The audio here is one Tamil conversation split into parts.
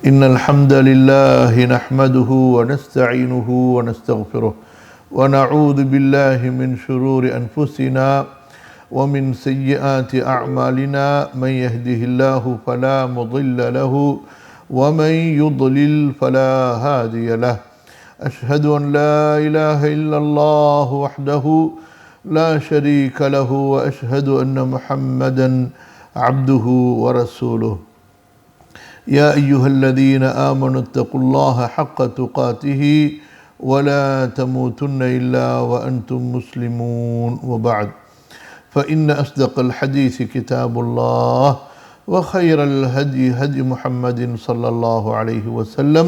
إن الحمد لله نحمده ونستعينه ونستغفره ونعوذ بالله من شرور أنفسنا ومن سيئات أعمالنا من يهده الله فلا مضل له ومن يضلل فلا هادي له أشهد أن لا إله إلا الله وحده لا شريك له وأشهد أن محمدا عبده ورسوله يا أيها الذين آمنوا اتقوا الله حق تقاته ولا تموتن إلا وأنتم مسلمون وبعد فإن أصدق الحديث كتاب الله وخير الهدي هدي محمد صلى الله عليه وسلم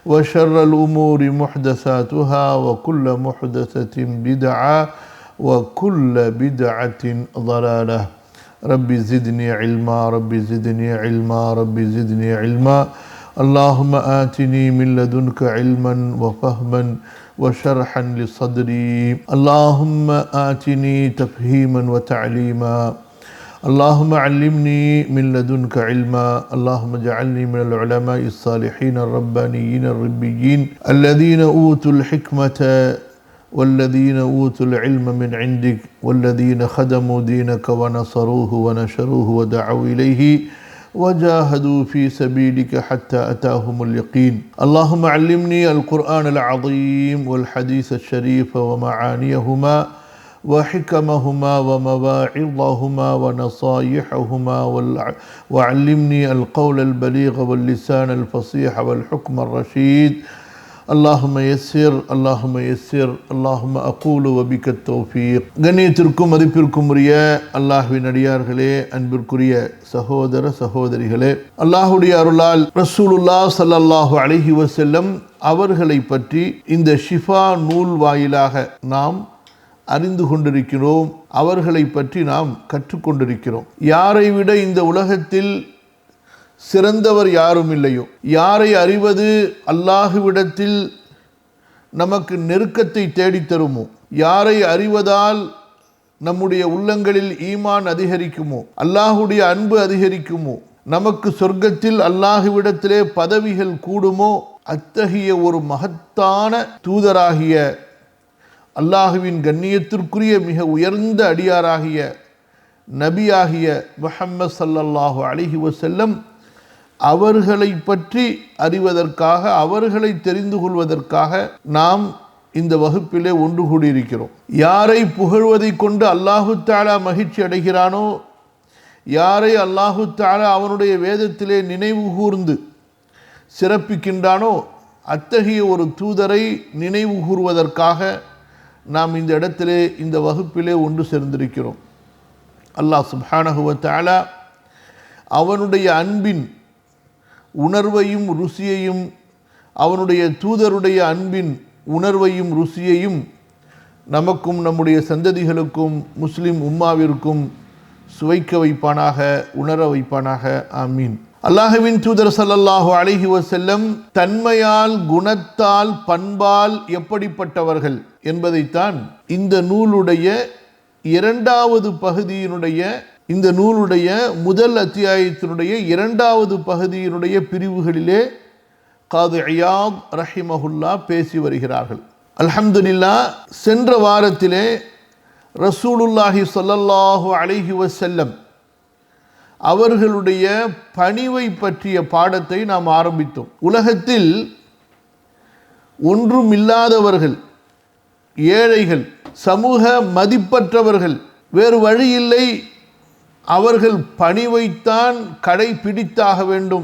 وشر الأمور محدثاتها وكل محدثة بدعة وكل بدعة ضلالة ربي زدني علما ربي زدني علما ربي زدني علما اللهم آتني من لدنك علما وفهما وشرحا لصدري اللهم آتني تفهيما وتعليما اللهم علمني من لدنك علما اللهم اجعلني من العلماء الصالحين الربانيين الربيين الذين أوتوا الحكمة والذين أوتوا العلم من عندك والذين خدموا دينك ونصروه ونشروه ودعوا إليه وجاهدوا في سبيلك حتى أتاهم اليقين اللهم علمني القرآن العظيم والحديث الشريف ومعانيهما وحكمهما ومواعظهما ونصايحهما وعلمني القول البليغ واللسان الفصيح والحكم الرشيد اللهم يسر اللهم يسر اللهم أقول وبك التوفيق கண்ணியத்திற்கும் மதிப்பிற்கும் உரிய அல்லாஹ்வின் அடியார்களே, அன்பிற்குரிய சகோதர சகோதரிகளே, அல்லாஹ்வுடைய அருளால் ரசூலுல்லாஹ் ஸல்லல்லாஹு அலைஹி வஸல்லம் அவர்களை பற்றி இந்த ஷிஃபா நூல் வாயிலாக நாம் அறிந்து கொண்டிருக்கிறோம். அவர்களை பற்றி நாம் கற்றுக்கொண்டிருக்கிறோம். யாரை விட இந்த உலகத்தில் சிறந்தவர் யாரும் இல்லையோ, யாரை அறிவது அல்லாஹுவிடத்தில் நமக்கு நெருக்கத்தை தேடித்தருமோ, யாரை அறிவதால் நம்முடைய உள்ளங்களில் ஈமான் அதிகரிக்குமோ, அல்லாஹுடைய அன்பு அதிகரிக்குமோ, நமக்கு சொர்க்கத்தில் அல்லாஹுவிடத்திலே பதவிகள் கூடுமோ, அத்தகைய ஒரு மகத்தான தூதராகிய அல்லாஹுவின் கண்ணியத்திற்குரிய மிக உயர்ந்த அடியாராகிய நபியாகிய முஹம்மது ஸல்லல்லாஹு அலைஹி வஸல்லம் அவர்களை பற்றி அறிவதற்காக, அவர்களை தெரிந்து கொள்வதற்காக நாம் இந்த வகுப்பிலே ஒன்று கூடியிருக்கிறோம். யாரை புகழ்வதை கொண்டு அல்லாஹு தஆலா மகிழ்ச்சி அடைகிறானோ, யாரை அல்லாஹு தஆலா அவனுடைய வேதத்திலே நினைவு கூர்ந்து சிறப்பிக்கின்றானோ, அத்தகைய ஒரு தூதரை நினைவு கூறுவதற்காக நாம் இந்த இடத்திலே இந்த வகுப்பிலே ஒன்று சேர்ந்திருக்கிறோம். அல்லாஹ் சுப்ஹானஹு வ தஆலா அவனுடைய அன்பின் உணர்வையும் ருசியையும், அவனுடைய தூதருடைய அன்பின் உணர்வையும் ருசியையும் நமக்கும் நம்முடைய சந்ததிகளுக்கும் முஸ்லிம் உம்மாவிற்கும் சுவைக்க வைப்பானாக, உணர வைப்பானாக. ஆமீன். அல்லாஹ்வின் தூதர் ஸல்லல்லாஹு அலைஹி வஸல்லம் தன்மையால், குணத்தால், பண்பால் எப்படிப்பட்டவர்கள் என்பதைத்தான் இந்த நூலுடைய இரண்டாவது பகுதியினுடைய, இந்த நூலுடைய முதல் அத்தியாயத்தினுடைய இரண்டாவது பகுதியினுடைய பிரிவுகளிலே காது இயாத் ரஹிமஹுல்லா பேசி வருகிறார்கள். அல்ஹம்துலில்லாஹ், சென்ற வாரத்திலே ரசூலுல்லாஹி ஸல்லல்லாஹு அலைஹி வஸல்லம் அவர்களுடைய பணிவை பற்றிய பாடத்தை நாம் ஆரம்பித்தோம். உலகத்தில் ஒன்றுமில்லாதவர்கள், ஏழைகள், சமூக மதிப்பற்றவர்கள், வேறு வழியில்லை, அவர்கள் பணிவைத்தான் கடைபிடித்தாக வேண்டும்,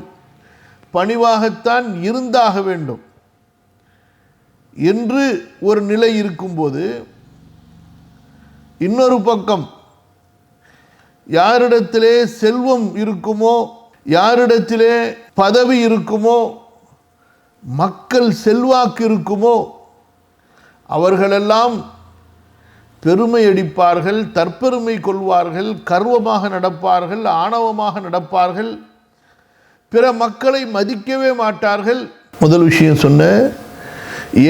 பணிவாகத்தான் இருந்தாக வேண்டும் என்று ஒரு நிலை இருக்கும்போது, இன்னொரு பக்கம் யாரிடத்திலே செல்வம் இருக்குமோ, யாரிடத்திலே பதவி இருக்குமோ, மக்கள் செல்வாக்கு இருக்குமோ, அவர்களெல்லாம் பெருமை அடிப்பார்கள், தற்பெருமை கொள்வார்கள், கர்வமாக நடப்பார்கள், ஆணவமாக நடப்பார்கள், பிற மக்களை மதிக்கவே மாட்டார்கள். முதல் விஷயம் சொன்ன,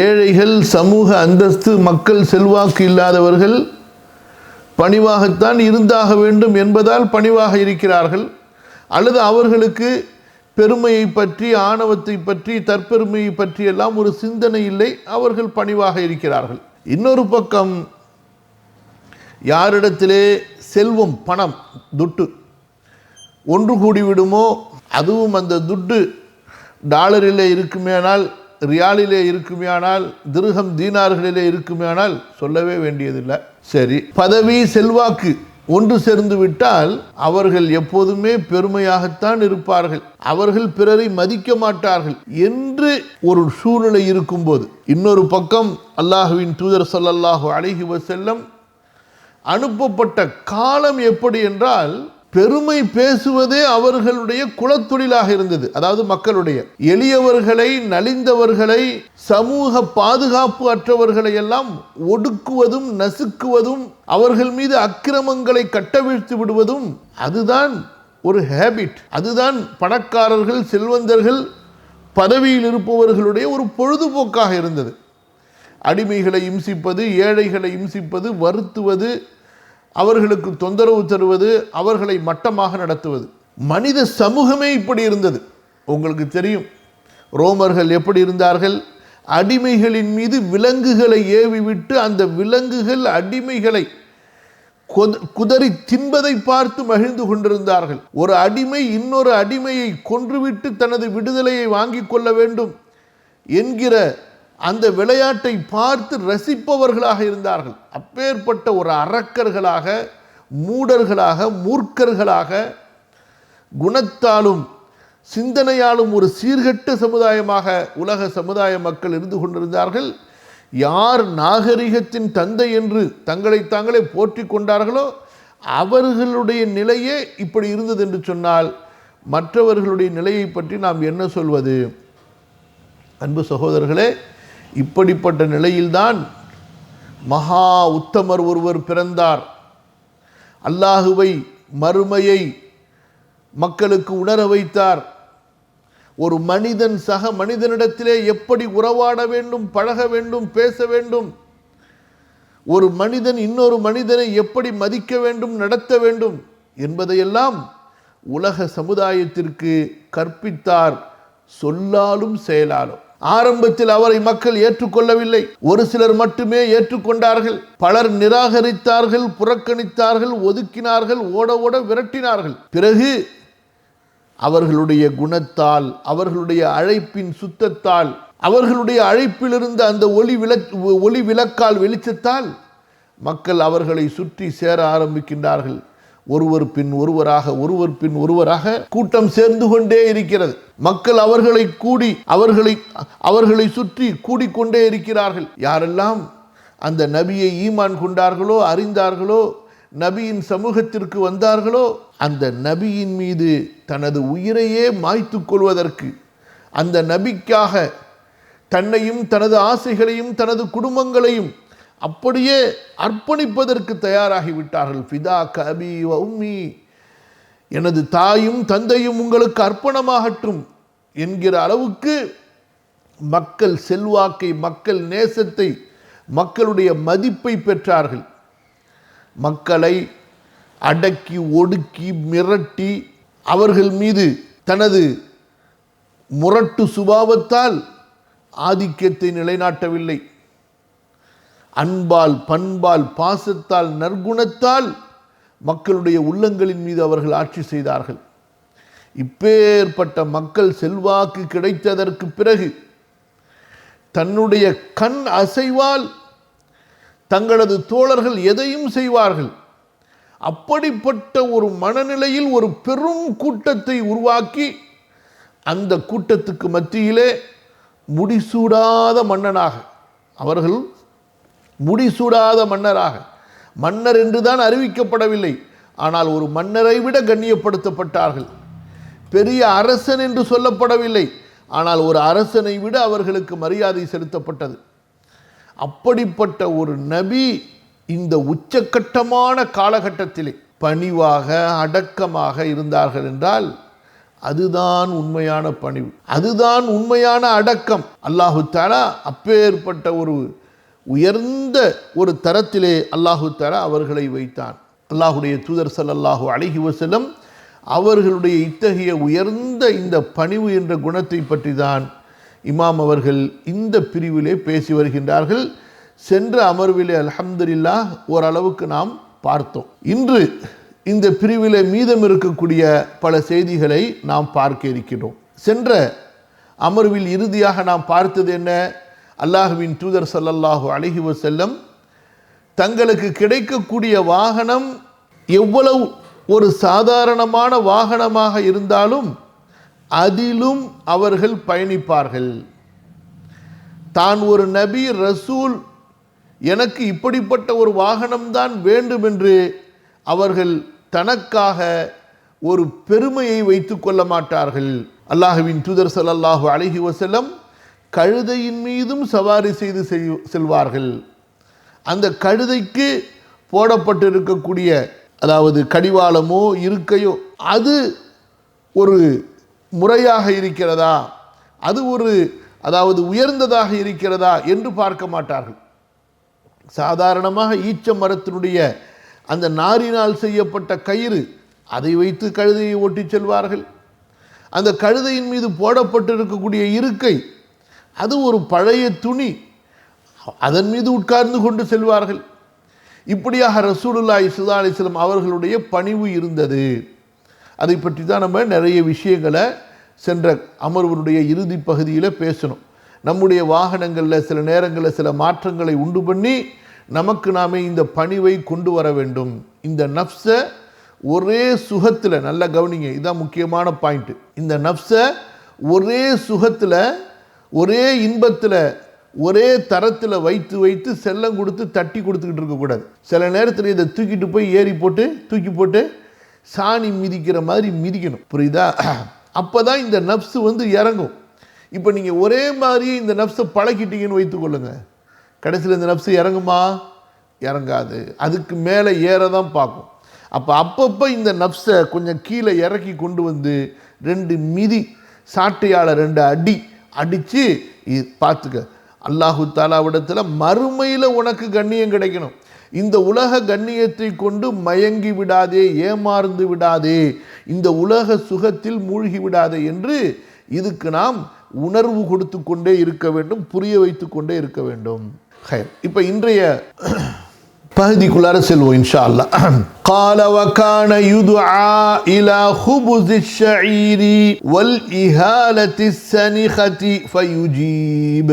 ஏழைகள், சமூக அந்தஸ்து, மக்கள் செல்வாக்கு இல்லாதவர்கள் பணிவாகத்தான் இருந்தாக வேண்டும் என்பதால் பணிவாக இருக்கிறார்கள். அல்லது அவர்களுக்கு பெருமையை பற்றி, ஆணவத்தை பற்றி, தற்பெருமையை பற்றி எல்லாம் ஒரு சிந்தனை இல்லை. அவர்கள் பணிவாக இருக்கிறார்கள். இன்னொரு பக்கம் யாரிடத்திலே செல்வம், பணம், துட்டு ஒன்று கூடிவிடுமோ, அதுவும் அந்த துட்டு டாலரிலே இருக்குமேனால், ரியாலிலே இருக்குமேயானால், திர்ஹம் தீனார்களிலே இருக்குமேயானால் சொல்லவே வேண்டியதில்லை. சரி, பதவி, செல்வாக்கு ஒன்று சேர்ந்து விட்டால் அவர்கள் எப்போதுமே பெருமையாகத்தான் இருப்பார்கள். அவர்கள் பிறரை மதிக்க மாட்டார்கள் என்று ஒரு சூழ்நிலை இருக்கும்போது, இன்னொரு பக்கம் அல்லாஹுவின் தூதர் ஸல்லல்லாஹு அலைஹி வஸல்லம் அனுப்பப்பட்ட காலம் எப்படி என்றால், பெருமை பேசுவதே அவர்களுடைய குலத்தொழிலாக இருந்தது. அதாவது மக்களுடைய எளியவர்களை, நலிந்தவர்களை, சமூக பாதுகாப்பு அற்றவர்களை எல்லாம் ஒடுக்குவதும், நசுக்குவதும், அவர்கள் மீது அக்கிரமங்களை கட்டவிழ்த்து விடுவதும் அதுதான் ஒரு ஹேபிட். அதுதான் பணக்காரர்கள், செல்வந்தர்கள், பதவியில் இருப்பவர்களுடைய ஒரு பொழுதுபோக்காக இருந்தது. அடிமைகளை இம்சிப்பது, ஏழைகளை இம்சிப்பது, வருத்துவது, அவர்களுக்கு தொந்தரவு தருவது, அவர்களை மட்டமாக நடத்துவது. மனித சமூகமே இப்படி இருந்தது. உங்களுக்கு தெரியும் ரோமர்கள் எப்படி இருந்தார்கள். அடிமைகளின் மீது விலங்குகளை ஏவிவிட்டு அந்த விலங்குகள் அடிமைகளை குதறி தின்பதை பார்த்து மகிழ்ந்து கொண்டிருந்தார்கள். ஒரு அடிமை இன்னொரு அடிமையை கொன்றுவிட்டு தனது விடுதலையை வாங்கி கொள்ள வேண்டும் என்கிற அந்த விளையாட்டை பார்த்து ரசிப்பவர்களாக இருந்தார்கள். அப்பேற்பட்ட ஒரு அரக்கர்களாக, மூடர்களாக, மூர்க்கர்களாக, குணத்தாலும் சிந்தனையாலும் ஒரு சீர்கெட்ட சமுதாயமாக உலக சமுதாய மக்கள் இருந்து கொண்டிருந்தார்கள். யார் நாகரிகத்தின் தந்தை என்று தங்களை தாங்களே போற்றி கொண்டார்களோ அவர்களுடைய நிலையே இப்படி இருந்தது என்று சொன்னால் மற்றவர்களுடைய நிலையை பற்றி நாம் என்ன சொல்வது? அன்பு சகோதரர்களே, இப்படிப்பட்ட நிலையில்தான் மகா உத்தமர் ஒருவர் பிறந்தார். அல்லாஹுவை, மறுமையை மக்களுக்கு உணர வைத்தார். ஒரு மனிதன் சக மனிதனிடத்திலே எப்படி உறவாட வேண்டும், பழக வேண்டும், பேச வேண்டும், ஒரு மனிதன் இன்னொரு மனிதனை எப்படி மதிக்க வேண்டும், நடத்த வேண்டும் என்பதையெல்லாம் உலக சமுதாயத்திற்கு கற்பித்தார், சொல்லாலும் செயலாலும். ஆரம்பத்தில் அவரை மக்கள் ஏற்றுக்கொள்ளவில்லை. ஒரு சிலர் மட்டுமே ஏற்றுக்கொண்டார்கள். பலர் நிராகரித்தார்கள், புறக்கணித்தார்கள், ஒதுக்கினார்கள், ஓட ஓட விரட்டினார்கள். பிறகு அவர்களுடைய குணத்தால், அவர்களுடைய அழைப்பின் சுத்தத்தால், அவர்களுடைய அழைப்பில் இருந்த அந்த ஒளி விளக்கால், வெளிச்சத்தால் மக்கள் அவர்களை சுற்றி சேர ஆரம்பிக்கின்றார்கள். ஒருவர் பின் ஒருவராக கூட்டம் சேர்ந்து கொண்டே இருக்கிறது. மக்கள் அவர்களை சுற்றி கூடிக்கொண்டே இருக்கிறார்கள். யாரெல்லாம் அந்த நபியை ஈமான் கொண்டார்களோ, அறிந்தார்களோ, நபியின் சமூகத்திற்கு வந்தார்களோ, அந்த நபியின் மீது தனது உயிரையே மாய்த்து கொள்வதற்கு, அந்த நபிக்காக தன்னையும் தனது ஆசைகளையும் தனது குடும்பங்களையும் அப்படியே அர்ப்பணிப்பதற்கு தயாராகிவிட்டார்கள். ஃபிதா கபி வ உம்மி, எனது தாயும் தந்தையும் உங்களுக்கு அர்ப்பணமாகட்டும் என்கிற அளவுக்கு மக்கள் செல்வாக்கை, மக்கள் நேசத்தை, மக்களுடைய மதிப்பை பெற்றார்கள். மக்களை அடக்கி, ஒடுக்கி, மிரட்டி, அவர்கள் மீது தனது முரட்டு சுபாவத்தால் ஆதிக்கத்தை நிலைநாட்டவில்லை. அன்பால், பண்பால், பாசத்தால், நற்குணத்தால் மக்களுடைய உள்ளங்களின் மீது அவர்கள் ஆட்சி செய்தார்கள். இப்பேற்பட்ட மக்கள் செல்வாக்கு கிடைத்ததற்கு பிறகு தன்னுடைய கண் அசைவால் தங்களது தோழர்கள் எதையும் செய்வார்கள். அப்படிப்பட்ட ஒரு மனநிலையில் ஒரு பெரும் கூட்டத்தை உருவாக்கி அந்த கூட்டத்துக்கு மத்தியிலே முடிசூடாத மன்னனாக, அவர்கள் முடிசூடாத மன்னராக, மன்னர் என்றுதான் அறிவிக்கப்படவில்லை, ஆனால் ஒரு மன்னரை விட கண்ணியப்படுத்தப்பட்டார்கள். பெரிய அரசன் என்று சொல்லப்படவில்லை, ஆனால் ஒரு அரசனை விட அவர்களுக்கு மரியாதை செலுத்தப்பட்டது. அப்படிப்பட்ட ஒரு நபி இந்த உச்சக்கட்டமான காலகட்டத்திலே பணிவாக, அடக்கமாக இருந்தார்கள் என்றால் அதுதான் உண்மையான பணிவு, அதுதான் உண்மையான அடக்கம். அல்லாஹு தஆலா அப்பேற்பட்ட ஒரு உயர்ந்த ஒரு தரத்திலே அல்லாஹு தஆலா அவர்களை வைத்தான். அல்லாஹுடைய தூதர் ஸல்லல்லாஹு அலைஹி வஸல்லம் அவர்களுடைய இத்தகைய உயர்ந்த இந்த பணிவு என்ற குணத்தை பற்றி தான் இமாம் அவர்கள் இந்த பிரிவிலே பேசி வருகின்றார்கள். சென்ற அமர்விலே அல்ஹம்துலில்லாஹ் ஓரளவுக்கு நாம் பார்த்தோம். இன்று இந்த பிரிவிலே மீதம் இருக்கக்கூடிய பல செய்திகளை நாம் பார்க்க இருக்கின்றோம். சென்ற அமர்வில் இறுதியாக நாம் பார்த்தது என்ன? அல்லாஹ்வின் தூதர் ஸல்லல்லாஹு அலைஹி வஸல்லம் தங்களுக்கு கிடைக்கக்கூடிய வாகனம் எவ்வளவு ஒரு சாதாரணமான வாகனமாக இருந்தாலும் அதிலும் அவர்கள் பயணிப்பார்கள். தான் ஒரு நபி ரசூல், எனக்கு இப்படிப்பட்ட ஒரு வாகனம்தான் வேண்டும் என்று அவர்கள் தனக்காக ஒரு பெருமையை வைத்து கொள்ள மாட்டார்கள். அல்லாஹ்வின் தூதர் ஸல்லல்லாஹு அலைஹி வஸல்லம் கழுதையின் மீதும் சவாரி செய்து செல்வார்கள். அந்த கழுதைக்கு போடப்பட்டிருக்கக்கூடிய அதாவது கடிவாளமோ இருக்கையோ அது ஒரு முறையாக இருக்கிறதா, அது ஒரு அதாவது உயர்ந்ததாக இருக்கிறதா என்று பார்க்க மாட்டார்கள். சாதாரணமாக ஈச்ச மரத்தினுடைய அந்த நாரினால் செய்யப்பட்ட கயிறு, அதை வைத்து கழுதையை ஓட்டி செல்வார்கள். அந்த கழுதையின் மீது போடப்பட்டிருக்கக்கூடிய இருக்கை அது ஒரு பழைய துணி, அதன் மீது உட்கார்ந்து கொண்டு செல்வார்கள். இப்படியாக ரசூலுல்லாஹி ஸல்லல்லாஹு அலைஹி வஸல்லம் அவர்களுடைய பணிவு இருந்தது. அதை பற்றி தான் நம்ம நிறைய விஷயங்களை சென்ற அமர்வனுடைய இறுதி பகுதியில் பேசணும். நம்முடைய வாகனங்களில் சில நேரங்களில் சில மாற்றங்களை உண்டு பண்ணி நமக்கு நாமே இந்த பணிவை கொண்டு வர வேண்டும். இந்த நஃப்ஸை ஒரே சுகத்தில், நல்ல கவனிங்க, இதுதான் முக்கியமான பாயிண்ட். இந்த நஃப்ஸை ஒரே சுகத்தில், ஒரே இன்பத்தில், ஒரே தரத்தில் வைத்து வைத்து செல்லம் கொடுத்து தட்டி கொடுத்துக்கிட்டு இருக்கக்கூடாது. சில நேரத்தில் இதை தூக்கிட்டு போய் ஏறி போட்டு தூக்கி போட்டு சாணி மிதிக்கிற மாதிரி மிதிக்கணும். புரியுதா? அப்போ தான் இந்த நஃப்ஸு இறங்கும். இப்போ நீங்கள் ஒரே மாதிரியே இந்த நஃப்ஸை பழக்கிட்டீங்கன்னு வைத்துக்கொள்ளுங்க, கடைசியில் இந்த நஃப்ஸு இறங்குமா? இறங்காது. அதுக்கு மேலே ஏற தான் பார்க்கும். அப்பப்போ இந்த நஃப்ஸை கொஞ்சம் கீழே இறக்கி கொண்டு வந்து 2 மிதி, சாட்டையால் 2 அடி அடித்து பார்த்துக்க. அல்லாஹு தாலாவிடத்தில் மறுமையில் உனக்கு கண்ணியம் கிடைக்கணும். இந்த உலக கண்ணியத்தை கொண்டு மயங்கி விடாதே, ஏமாந்து விடாதே, இந்த உலக சுகத்தில் மூழ்கி விடாதே என்று இதுக்கு நாம் உணர்வு கொடுத்து கொண்டே இருக்க வேண்டும், புரிய வைத்து கொண்டே இருக்க வேண்டும். இப்போ இன்றைய பகுதிக்குள்ளார செல்வோம் இன்ஷா அல்லாஹ். قال وكان يدعى الى خبز الشعير والإهالة السنخة فيجيب.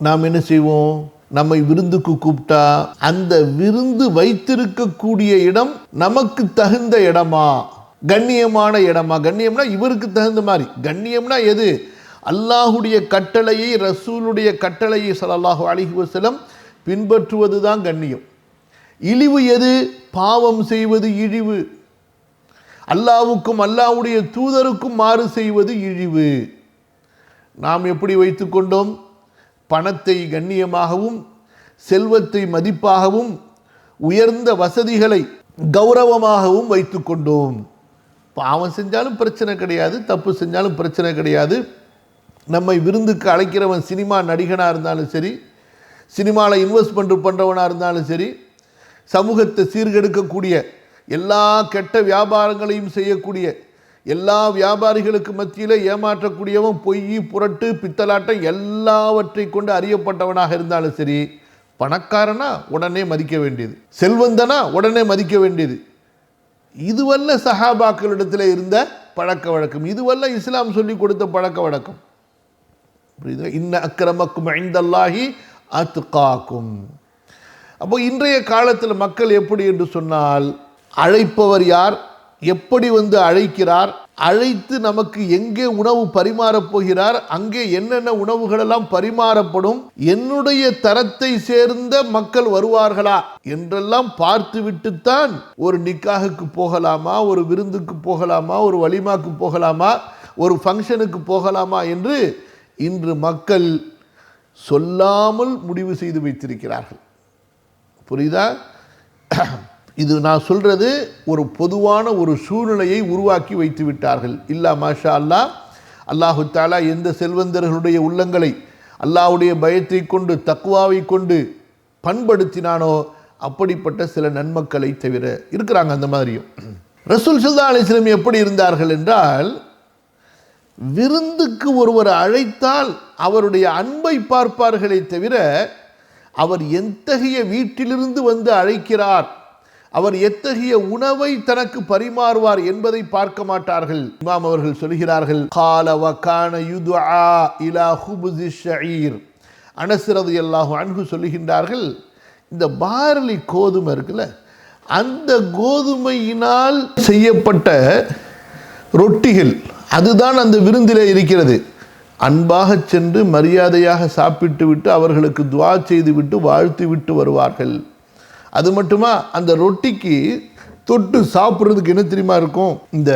நாம் என்ன செய்வோம்? நம்மை விருந்துக்கு கூப்பிட்டா அந்த விருந்து வைத்திருக்கக்கூடிய இடம் நமக்கு தகுந்த இடமா, கண்ணியமான இடமா? கண்ணியம்னா இவருக்கு தகுந்த மாதிரி. கண்ணியம்னா எது? அல்லாஹுடைய கட்டளையை, ரசூலுடைய கட்டளையை ஸல்லல்லாஹு அலைஹி வஸல்லம் பின்பற்றுவது தான் கண்ணியம். இழிவு எது? பாவம் செய்வது இழிவு. அல்லாஹ்வுக்கும் அல்லாஹ்வுடைய தூதருக்கும் மாறு செய்வது இழிவு. நாம் எப்படி வைத்துக்கொண்டோம்? பணத்தை கண்ணியமாகவும், செல்வத்தை மதிப்பாகவும், உயர்ந்த வசதிகளை கௌரவமாகவும் வைத்துக்கொண்டோம். பாவம் செஞ்சாலும் பிரச்சனை கிடையாது, தப்பு செஞ்சாலும் பிரச்சனை கிடையாது. நம்மை விருந்துக்கு அழைக்கிறவன் சினிமா நடிகனாக இருந்தாலும் சரி, சினிமாவில் இன்வெஸ்ட்மெண்ட் பண்ணுறவனாக இருந்தாலும் சரி, சமூகத்தை சீர்கெடுக்கக்கூடிய எல்லா கெட்ட வியாபாரங்களையும் செய்யக்கூடிய எல்லா வியாபாரிகளுக்கு மத்தியில் ஏமாற்றக்கூடியவன், பொய், புரட்டு, பித்தலாட்டம் எல்லாவற்றை கொண்டு அறியப்பட்டவனாக இருந்தாலும் சரி, பணக்காரனா உடனே மதிக்க வேண்டியது, செல்வந்தனா உடனே மதிக்க வேண்டியது. இதுவல்ல சஹாபாக்களிடத்தில் இருந்த பழக்க வழக்கம், இதுவல்ல இஸ்லாம் சொல்லி கொடுத்த பழக்க வழக்கம். புரியுது? இன்ன அக்ரமக்கும் இன்தல்லாஹி அத்காக்கும். அப்போ இன்றைய காலத்தில் மக்கள் எப்படி என்று சொன்னால், அழைப்பவர் யார், எப்படி அழைக்கிறார், அழைத்து நமக்கு எங்கே உணவு பரிமாறப் போகிறார், அங்கே என்னென்ன உணவுகளெல்லாம் பரிமாறப்படும், என்னுடைய தரத்தை சேர்ந்த மக்கள் வருவார்களா என்றெல்லாம் பார்த்து விட்டுத்தான் ஒரு நிக்காஹுக்கு போகலாமா, ஒரு விருந்துக்கு போகலாமா, ஒரு வலிமாக்கு போகலாமா, ஒரு ஃபங்க்ஷனுக்கு போகலாமா என்று இன்று மக்கள் சொல்லாமல் முடிவு செய்து வைத்திருக்கிறார்கள். புரியுதா? இது நான் சொல்றது ஒரு பொதுவான ஒரு சூழ்நிலையை உருவாக்கி வைத்து விட்டார்கள். இல்லா மாஷா அல்லாஹ், அல்லாஹு தாலா எந்த செல்வந்தர்களுடைய உள்ளங்களை அல்லாஹ்வுடைய பயத்தை கொண்டு, தக்வாவை கொண்டு பண்படுத்தினானோ அப்படிப்பட்ட சில நன்மக்களை தவிர இருக்கிறாங்க. அந்த மாதிரியும் ரசூல் ஸல்லல்லாஹு அலைஹி வஸல்லம் எப்படி இருந்தார்கள் என்றால், விருந்துக்கு ஒருவர் அழைத்தால் அவருடைய அன்பை பார்ப்பார்களே தவிர, அவர் எத்தகைய வீட்டிலிருந்து வந்து அழைக்கிறார், அவர் எத்தகைய உணவை தனக்கு பரிமாறுவார் என்பதை பார்க்க மாட்டார்கள். இமாம் அவர்கள் சொல்கிறார்கள், கால வகான யுதுஆ இலா ஹுபுஸி ஷஈர். அனஸ் ரலியல்லாஹு அன்ஹு சொல்லுகின்றார்கள், இந்த பார்லி கோதுமை இருக்குல்ல, அந்த கோதுமையினால் செய்யப்பட்ட ரொட்டிகள் அதுதான் அந்த விருந்திலே இருக்கிறது. அன்பாக சென்று மரியாதையாக சாப்பிட்டு விட்டு அவர்களுக்கு துஆ செய்து விட்டு வாழ்த்து விட்டு வருவார்கள். அது மட்டுமா, அந்த ரொட்டிக்கு தொட்டு சாப்பிட்றதுக்கு என்ன தெரியுமா இருக்கும், இந்த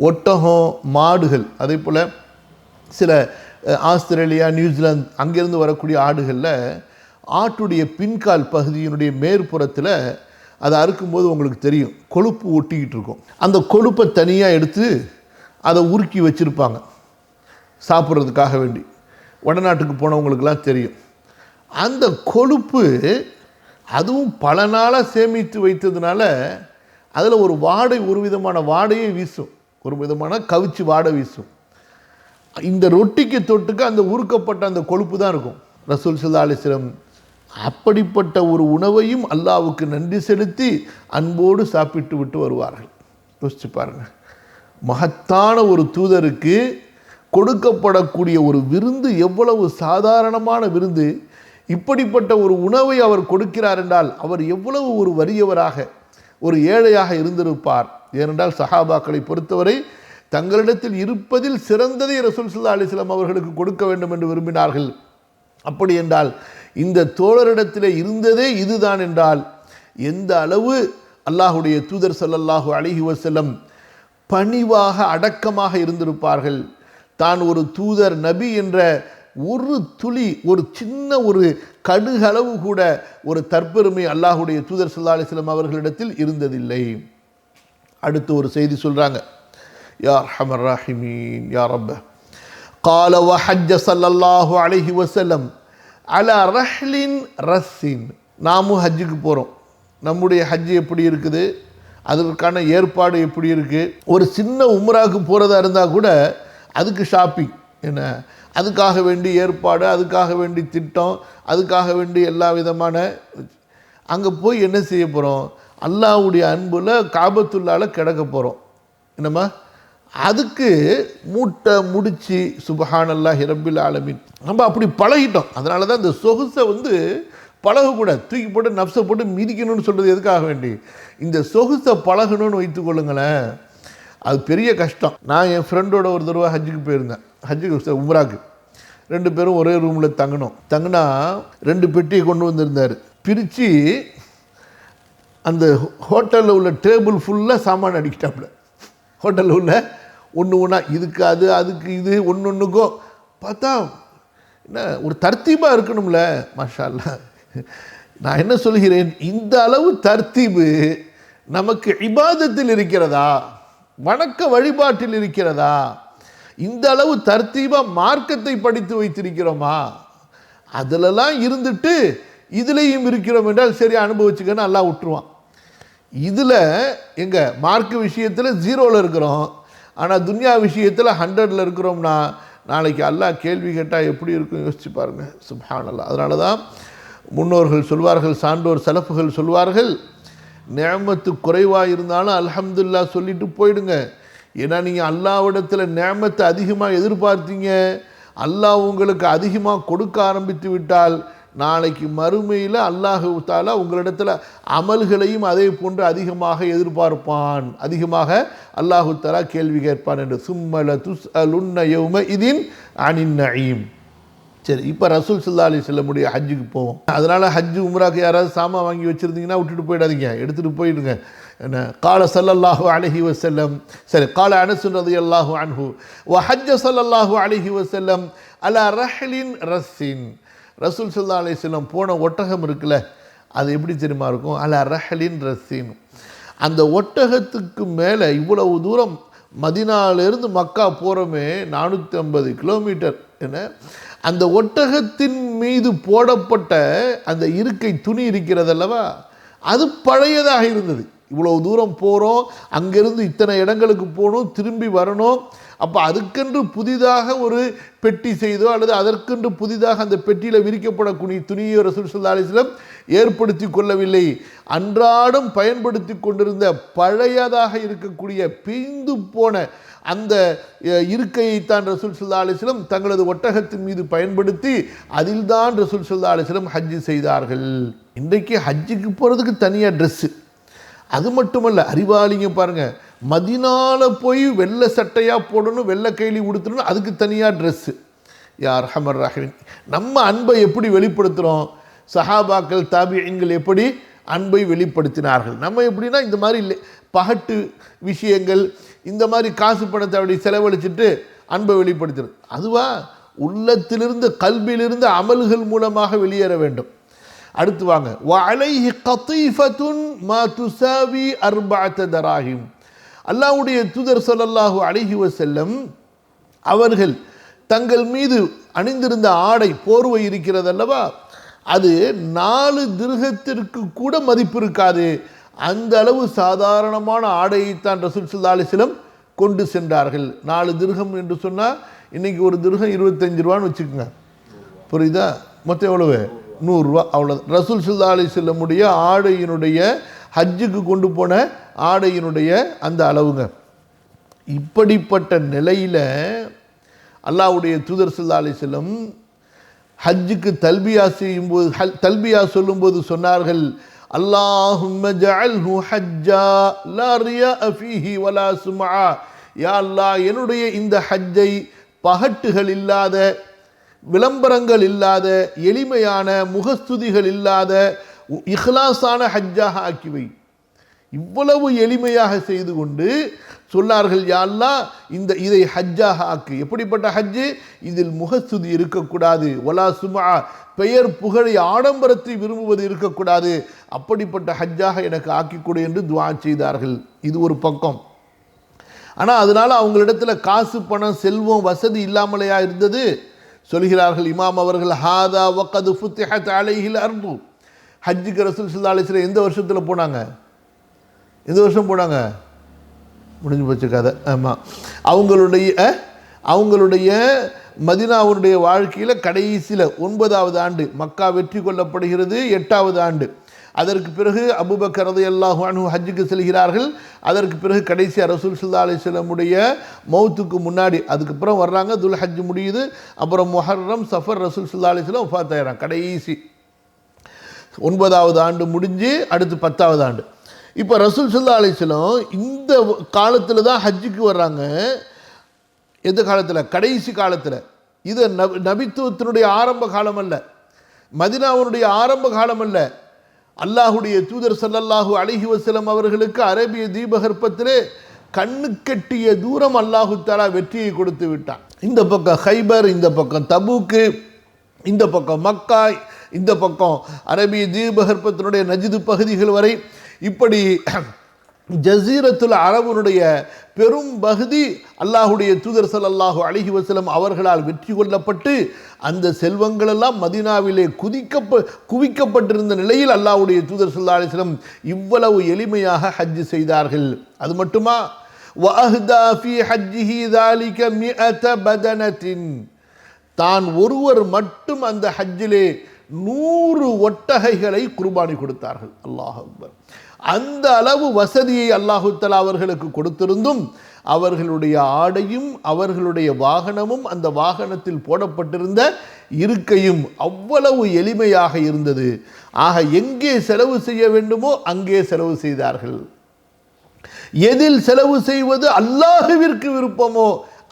ஒட்டகம், மாடுகள், அதே போல் சில ஆஸ்திரேலியா, நியூசிலாந்து அங்கேருந்து வரக்கூடிய ஆடுகளில் ஆட்டுடைய பின்கால் பகுதியினுடைய மேற்புறத்தில் அதை அறுக்கும்போது உங்களுக்கு தெரியும் கொழுப்பு ஒட்டிக்கிட்டு இருக்கும். அந்த கொழுப்பை தனியாக எடுத்து அதை உருக்கி வச்சுருப்பாங்க சாப்பிட்றதுக்காக வேண்டி. வடநாட்டுக்கு போனவங்களுக்கெல்லாம் தெரியும். அந்த கொழுப்பு அதுவும் பல நாளாக சேமித்து வைத்ததுனால அதில் ஒரு வாடை, ஒரு விதமான வாடையே வீசும், ஒரு விதமான கவிச்சு வாடை வீசும். இந்த ரொட்டிக்கு தொட்டுக்க அந்த உருக்கப்பட்ட அந்த கொழுப்பு தான் இருக்கும். ரசூல் ஸல்லல்லாஹு அலைஹி வஸல்லம் அப்படிப்பட்ட ஒரு உணவையும் அல்லாஹ்வுக்கு நன்றி செலுத்தி அன்போடு சாப்பிட்டு விட்டு வருவார்கள். யோசிச்சு பாருங்கள், மகத்தான ஒரு தூதருக்கு கொடுக்கப்படக்கூடிய ஒரு விருந்து எவ்வளவு சாதாரணமான விருந்து. இப்படிப்பட்ட ஒரு உணவை அவர் கொடுக்கிறார் என்றால் அவர் எவ்வளவு ஒரு வறியவராக, ஒரு ஏழையாக இருந்திருப்பார். ஏனென்றால் சஹாபாக்களை பொறுத்தவரை தங்களிடத்தில் இருப்பதில் சிறந்ததை ரசூல் ஸல்லல்லாஹு அலைஹி வஸல்லம் அவர்களுக்கு கொடுக்க வேண்டும் என்று விரும்பினார்கள். அப்படி என்றால் இந்த தோழரிடத்திலே இருந்ததே இதுதான் என்றால் எந்த அளவு அல்லாஹுடைய தூதர் ஸல்லல்லாஹு அலைஹி வஸல்லம் பணிவாக அடக்கமாக இருந்திருப்பார்கள். தான் ஒரு தூதர், நபி என்ற ஒரு துளி, ஒரு சின்ன ஒரு கடுகளவு கூட ஒரு தற்பெருமை அல்லாஹுடைய தூதர் ஸல்லல்லாஹு அலைஹி வஸல்லம் அவர்களிடத்தில் இருந்ததில்லை. அடுத்து ஒரு செய்தி சொல்றாங்க, யா அர்ஹமர் ராஹிமீன் யா ரப்ப قال وحج صلى الله عليه وسلم على رحل رث. நாமும் ஹஜ்ஜுக்கு போகிறோம். நம்முடைய ஹஜ்ஜு எப்படி இருக்குது, அதற்கான ஏற்பாடு எப்படி இருக்குது. ஒரு சின்ன உம்ராவுக்கு போகிறதா இருந்தால் கூட அதுக்கு ஷாப்பிங் என்ன, அதுக்காக வேண்டி ஏற்பாடு, அதுக்காக வேண்டி திட்டம், அதுக்காக வேண்டி எல்லா விதமான. அங்கே போய் என்ன செய்ய போகிறோம், அல்லாஹ்வுடைய அன்புல காபத்துல்லால கிடக்க போகிறோம். என்னம்மா, அதுக்கு மூட்டை முடிச்சு சுப்ஹானல்லாஹி ரப்பில் ஆலமீன் நம்ம அப்படி பழகிட்டோம். அதனால தான் இந்த சொகுசை பழகக்கூடாது, தூக்கி போட்டு நப்சை போட்டு மிதிக்கணும்னு சொல்கிறது எதுக்காக வேண்டி, இந்த சொகுசை பழகணும்னு வைத்துக்கொள்ளுங்களேன். அது பெரிய கஷ்டம். நான் என் ஃப்ரெண்டோட ஒரு தடவை ஹஜ்ஜுக்கு போயிருந்தேன், ஹஜ்ஜுக்கு உம்ராக்கு. 2 பேரும் ஒரே ரூமில் தங்கினா 2 பெட்டியை கொண்டு வந்திருந்தார். பிரித்து அந்த ஹோட்டலில் உள்ள டேபிள் ஃபுல்லாக சாமான் அடிக்கிட்டாப்புல. ஹோட்டலில் உள்ள ஒன்று ஒன்றா இதுக்கு அது, அதுக்கு இது, ஒன்றுக்கோ பார்த்தா என்ன ஒரு தர்த்தீபாக இருக்கணும்ல. மாஷா அல்லாஹ். நான் என்ன சொல்கிறேன், இந்த அளவு தர்த்தீபு நமக்கு இபாதத்தில் இருக்கிறதா, வணக்க வழிபாட்டில் இருக்கிறதா? இந்த அளவு தர்த்தீபாக மார்க்கத்தை படித்து வைத்திருக்கிறோமா? அதிலெல்லாம் இருந்துட்டு இதுலேயும் இருக்கிறோம் என்றால் சரி அனுபவிச்சுக்கன்னு அல்லாஹ் விட்டுருவான். இதில் எங்கள் மார்க் விஷயத்தில் 0ல் இருக்கிறோம், ஆனால் துன்யா விஷயத்தில் 100ல் இருக்கிறோம்னா நாளைக்கு அல்லாஹ் கேள்வி கேட்டால் எப்படி இருக்கும் யோசிச்சு பாருங்கள். சுப்ஹானல்லாஹ். அதனால தான் முன்னோர்கள் சொல்வார்கள், சான்றோர் சலஃபுகள் சொல்வார்கள், நிஅமத்து குறைவாக இருந்தாலும் அல்ஹம்துலில்லாஹ் சொல்லிட்டு போயிடுங்க. ஏன்னா நீங்கள் அல்லாஹ்விடத்தில் நிஅமத்தை அதிகமாக எதிர்பார்த்தீங்க, அல்லாஹ் உங்களுக்கு அதிகமாக கொடுக்க ஆரம்பித்து விட்டால் நாளைக்கு மறுமையில் அல்லாஹு தஆலா உங்களிடத்தில் அமல்களையும் அதே போன்று அதிகமாக எதிர்பார்ப்பான், அதிகமாக அல்லாஹு தஆலா கேள்வி கேட்பான் என்று. சும்மல துஸ்அலுன்ன யௌமஇதின் அனின் நஈம். சரி, இப்போ ரசூல் ஸல்லல்லாஹு அலைஹி வஸல்லம் ஹஜ்ஜுக்கு போவோம். அதனால் ஹஜ்ஜு உம்ராக்கு யாராவது சாமான் வாங்கி வச்சுருந்தீங்கன்னா விட்டுட்டு போயிடாதீங்க, எடுத்துகிட்டு போயிடுங்க. என்ன கால ஸல்லல்லாஹு அலைஹி வஸல்லம். சரி, கால அனஸ் ரலியல்லாஹு அன்ஹு வ ஹஜ்ஜ ஸல்லல்லாஹு அலைஹி வஸல்லம் அலா ரஹ்லின் ரஸ்ஸின். ரசூல் ஸல்லல்லாஹு அலைஹி வஸல்லம் போன ஒட்டகம் இருக்குல்ல, அது எப்படி தெரியுமா இருக்கும், அலா ரஹ்லின் ரஸ்ஸின். அந்த ஒட்டகத்துக்கு மேலே இவ்வளவு தூரம் மதீனாவிலிருந்து மக்கா போகிறோமே, 450 கிலோமீட்டர். என்ன, அந்த ஒட்டகத்தின் மீது போடப்பட்ட அந்த இருக்கை துணி இருக்கிறதல்லவா, அது பழையதாக இருந்தது. இவ்வளவு தூரம் போகிறோம், அங்கிருந்து இத்தனை இடங்களுக்கு போகணும், திரும்பி வரணும். அப்போ அதுக்கென்று புதிதாக ஒரு பெட்டி செய்தோ அல்லது அதற்கென்று புதிதாக அந்த பெட்டியில் விரிக்கப்படக்கூடிய துணியை ரசூல் ஸல்லல்லாஹு அலைஹி வஸல்லம் ஏற்படுத்தி கொள்ளவில்லை. அன்றாடம் பயன்படுத்தி கொண்டிருந்த பழையதாக இருக்கக்கூடிய பிய்ந்து போன அந்த இருக்கையைத்தான் ரசூல் ஸல்லல்லாஹு அலைஹி வஸல்லம் தங்களது ஒட்டகத்தின் மீது பயன்படுத்தி அதில் தான் ரசூல் ஸல்லல்லாஹு அலைஹி வஸல்லம் ஹஜ்ஜு செய்தார்கள். இன்றைக்கு ஹஜ்ஜுக்கு போகிறதுக்கு தனியாக ட்ரெஸ்ஸு. அது மட்டுமல்ல, அறிவாளிங்க பாருங்கள், மதினால போய் வெள்ளை சட்டையாக போடணும், வெள்ளை கைலி உடுத்தணும், அதுக்கு தனியாக ட்ரெஸ்ஸு. யார் ரஹ்மர் ரஹீம். நம்ம அன்பை எப்படி வெளிப்படுத்துகிறோம்? சஹாபாக்கள் தாபிஈன்கள் எப்படி அன்பை வெளிப்படுத்தினார்கள்? நம்ம எப்படின்னா இந்த மாதிரி இல்லை, பகட்டு விஷயங்கள், இந்த மாதிரி காசு பணத்தை அப்படி செலவழிச்சிட்டு அன்பை வெளிப்படுத்துறது. அதுவா? உள்ளத்திலிருந்து கல்வியிலிருந்து அமல்கள் மூலமாக வெளியேற வேண்டும். அடுத்து வாங்க, வஅலைஹி கதீஃபத்துன் மா துசாவி அர்பஅத தராஹிம். அல்லாஹ்வுடைய தூதர் ஸல்லல்லாஹு அலைஹி வஸல்லம் அவர்கள் தங்கள் மீது அணிந்திருந்த ஆடை, போர்வை இருக்கிறது அல்லவா, அது 4 திர்ஹத்திற்கு கூட மதிப்பு இருக்காது. அந்த அளவு சாதாரணமான ஆடையைத்தான் ரசூல் ஸல்லல்லாஹு அலைஹி வஸல்லம் கொண்டு சென்றார்கள். 4 திர்ஹம் என்று சொன்னால் இன்னைக்கு ஒரு திர்ஹம் 25 ரூபான்னு வச்சுக்கோங்க, புரியுதா? மொத்தம் எவ்வளவு? 100 ரூபா, அவ்வளோ. ரசூல் ஸல்லல்லாஹு அலைஹி வஸல்லமுடைய ஆடையினுடைய, ஹஜ்ஜுக்கு கொண்டு போன ஆடையினுடைய அந்த அளவுங்க. இப்படிப்பட்ட நிலையில் அல்லாஹ்வுடைய தூதர் ஸல்லல்லாஹு அலைஹி வஸல்லம் ஹஜ்ஜுக்கு தல்பியா செய்யும்போது, தல்பியா சொல்லும்போது சொன்னார்கள், அல்லாஹும்ம ஜஅல்ஹு ஹஜ்ஜா லா ரியா ஃபீஹி வலா சும்ஆ. யா அல்லாஹ், என்னுடைய இந்த ஹஜ்ஜை பகட்டுகள் இல்லாத, விளம்பரங்கள் இல்லாத, எளிமையான, முகஸ்துதிகள் இல்லாத இஹ்லாஸான ஹஜ்ஜாக ஆக்கிவை. இவ்வளவு எளிமையாக செய்து கொண்டு சொன்னார்கள், யா அல்லாஹ், இதை ஹஜ்ஜாக ஆக்கு. எப்படிப்பட்ட ஹஜ்ஜு? இதில் முகஸ்துதி இருக்கக்கூடாது, வலா சும்ஆ, பெயர் புகழை ஆடம்பரத்தை விரும்புவது இருக்கக்கூடாது. அப்படிப்பட்ட ஹஜ்ஜாக எனக்கு ஆக்கிக்கொடு என்று துஆ செய்தார்கள். இது ஒரு பக்கம். ஆனால் அதனால அவங்களிடத்தில் காசு, பணம், செல்வம், வசதி இல்லாமலையா இருந்தது? சொல்கிறார்கள் இமாம் அவர்கள், ஹாதா வகது ஃபுத்திஹத் அலைஹில் அர்து. ஹஜ்ஜுக்கு ரசூல் ஸல்லல்லாஹு அலைஹி வஸல்லம் எந்த வருஷத்தில் போனாங்க? எந்த வருஷம் போனாங்க? முடிஞ்சு போச்சு கதை. ஆமாம், அவங்களுடைய மதீனாவுடைய வாழ்க்கையில் கடைசியில் 9வது ஆண்டு மக்கா வெற்றி கொள்ளப்படுகிறது, 8வது ஆண்டு. அதற்கு பிறகு அபூபக்கர் ரலியல்லாஹு அன்ஹு ஹஜ்ஜுக்கு செல்கிறார்கள். அதற்கு பிறகு கடைசியாக ரசூல் ஸல்லல்லாஹு அலைஹி வஸல்லமுடைய மௌத்துக்கு முன்னாடி, அதுக்கப்புறம் வர்றாங்க, துல் ஹஜ் முடியுது, அப்புறம் முஹர்ரம், சஃபர், ரசூல் ஸல்லல்லாஹு அலைஹி வஸல்லம் வஃபாத் ஆயிடுறாங்க. கடைசி 9வது ஆண்டு முடிஞ்சு அடுத்து 10வது ஆண்டு. இப்போ ரசூல் ஸல்லல்லாஹு அலைஹி வஸல்லம் இந்த காலத்தில் தான் ஹஜ்ஜுக்கு வர்றாங்க. எந்த காலத்தில்? கடைசி காலத்தில். இது நபித்துவத்தினுடைய ஆரம்ப காலம் அல்ல, மதீனாவுடைய ஆரம்ப காலம் அல்ல. அல்லாஹுடைய தூதர் ஸல்லல்லாஹு அலைஹி வஸல்லம் அவர்களுக்கு அரபிய தீபகற்பத்திலே கண்ணு கெட்டிய தூரம் அல்லாஹு தஆலா வெற்றியை கொடுத்து விட்டான். இந்த பக்கம் ஹைபர், இந்த பக்கம் தபூக்கு, இந்த பக்கம் மக்கா, இந்த பக்கம் அரபிய தீபகற்பத்தினுடைய நஜ்து பகுதிகள் வரை, இப்படி ஜசீரத்துல் அரபுனுடைய பெரும் பகுதி அல்லாஹுடைய தூதர் ஸல்லல்லாஹு அலைஹி வஸல்லம் அவர்களால் வெற்றி கொள்ளப்பட்டு அந்த செல்வங்கள் எல்லாம் மதீனாவிலே குவிக்கப்பட்டிருந்த நிலையில் அல்லாஹுடைய தூதர் ஸல்லல்லாஹு அலைஹி வஸல்லம் இவ்வளவு எளிமையாக ஹஜ் செய்தார்கள். அது மட்டுமா, வஅஹ்தா ஃபீ ஹஜ்ஜிஹி ذلك 100 பதனத்தின். தான் ஒருவர் மட்டும் அந்த ஹஜ்ஜிலே 100 ஒட்டகைகளை குர்பானி கொடுத்தார்கள். அல்லாஹ் அக்பர். அந்த அளவு வசதியை அல்லாஹு தஆலா அவர்களுக்கு கொடுத்திருந்தும் அவர்களுடைய ஆடையும் அவர்களுடைய வாகனமும் அந்த வாகனத்தில் போடப்பட்டிருந்த இருக்கையும் அவ்வளவு எளிமையாக இருந்தது. ஆக எங்கே செலவு செய்ய வேண்டுமோ அங்கே செலவு செய்தார்கள். எதில் செலவு செய்வது அல்லாஹ்விற்கு விருப்பமோ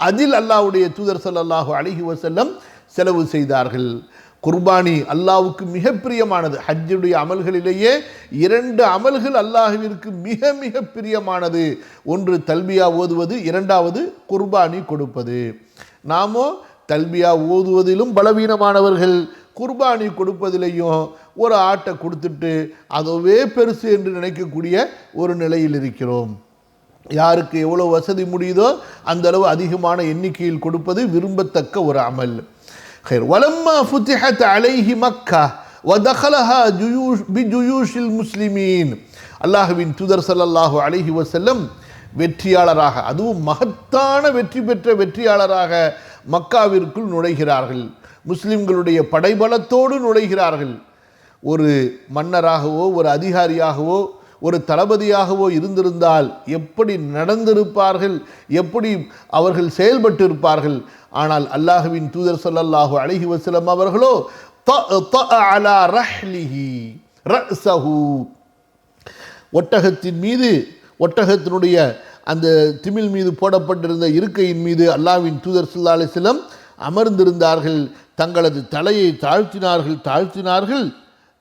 அதில் அல்லாஹ்வுடைய தூதர் ஸல்லல்லாஹு அலைஹி வஸல்லம் செலவு செய்தார்கள். குர்பானி அல்லாஹ்வுக்கு மிக பிரியமானது. ஹஜ்ஜுடைய அமல்களிலேயே 2 அமல்கள் அல்லாஹ்விற்கு மிக மிக பிரியமானது. ஒன்று தல்பியா ஓதுவது, 2வது குர்பானி கொடுப்பது. நாமோ தல்பியா ஓதுவதிலும் பலவீனமானவர்கள், குர்பானி கொடுப்பதிலையும் ஒரு ஆட்டை கொடுத்துட்டு அதுவே பெருசு என்று நினைக்கக்கூடிய ஒரு நிலையில் இருக்கிறோம். யாருக்கு எவ்வளோ வசதி முடியுதோ அந்த அளவு அதிகமான எண்ணிக்கையில் கொடுப்பது விரும்பத்தக்க ஒரு அமல். வலம்மா ஃபுத்திஹத் அலைஹி மக்கா வதகலஹா பிஜுயூஷில் முஸ்லிமீன். அல்லாஹ்வின் தூதர் ஸல்லல்லாஹு அலைஹி வஸல்லம் வெற்றியாளராக, அதுவும் மகத்தான வெற்றி பெற்ற வெற்றியாளராக மக்காவிற்குள் நுழைகிறார்கள். முஸ்லிம்களுடைய படைபலத்தோடு நுழைகிறார்கள். ஒரு மன்னராகவோ ஒரு அதிகாரியாகவோ ஒரு தளபதியாகவோ இருந்திருந்தால் எப்படி நடந்திருப்பார்கள், எப்படி அவர்கள் செயல்பட்டு இருப்பார்கள். ஆனால் அல்லாஹ்வின் தூதர் ஸல்லல்லாஹு அலைஹி வஸல்லம் அவர்களோ அலா ரஹ்லிஹி ரஸஹு, ஒட்டகத்தின் மீது, ஒட்டகத்தினுடைய அந்த திமில் மீது போடப்பட்டிருந்த இருக்கையின் மீது அல்லாஹ்வின் தூதர் ஸல்லல்லாஹு அலைஹி வஸல்லம் அமர்ந்திருந்தார்கள். தங்களது தலையை தாழ்த்தினார்கள்.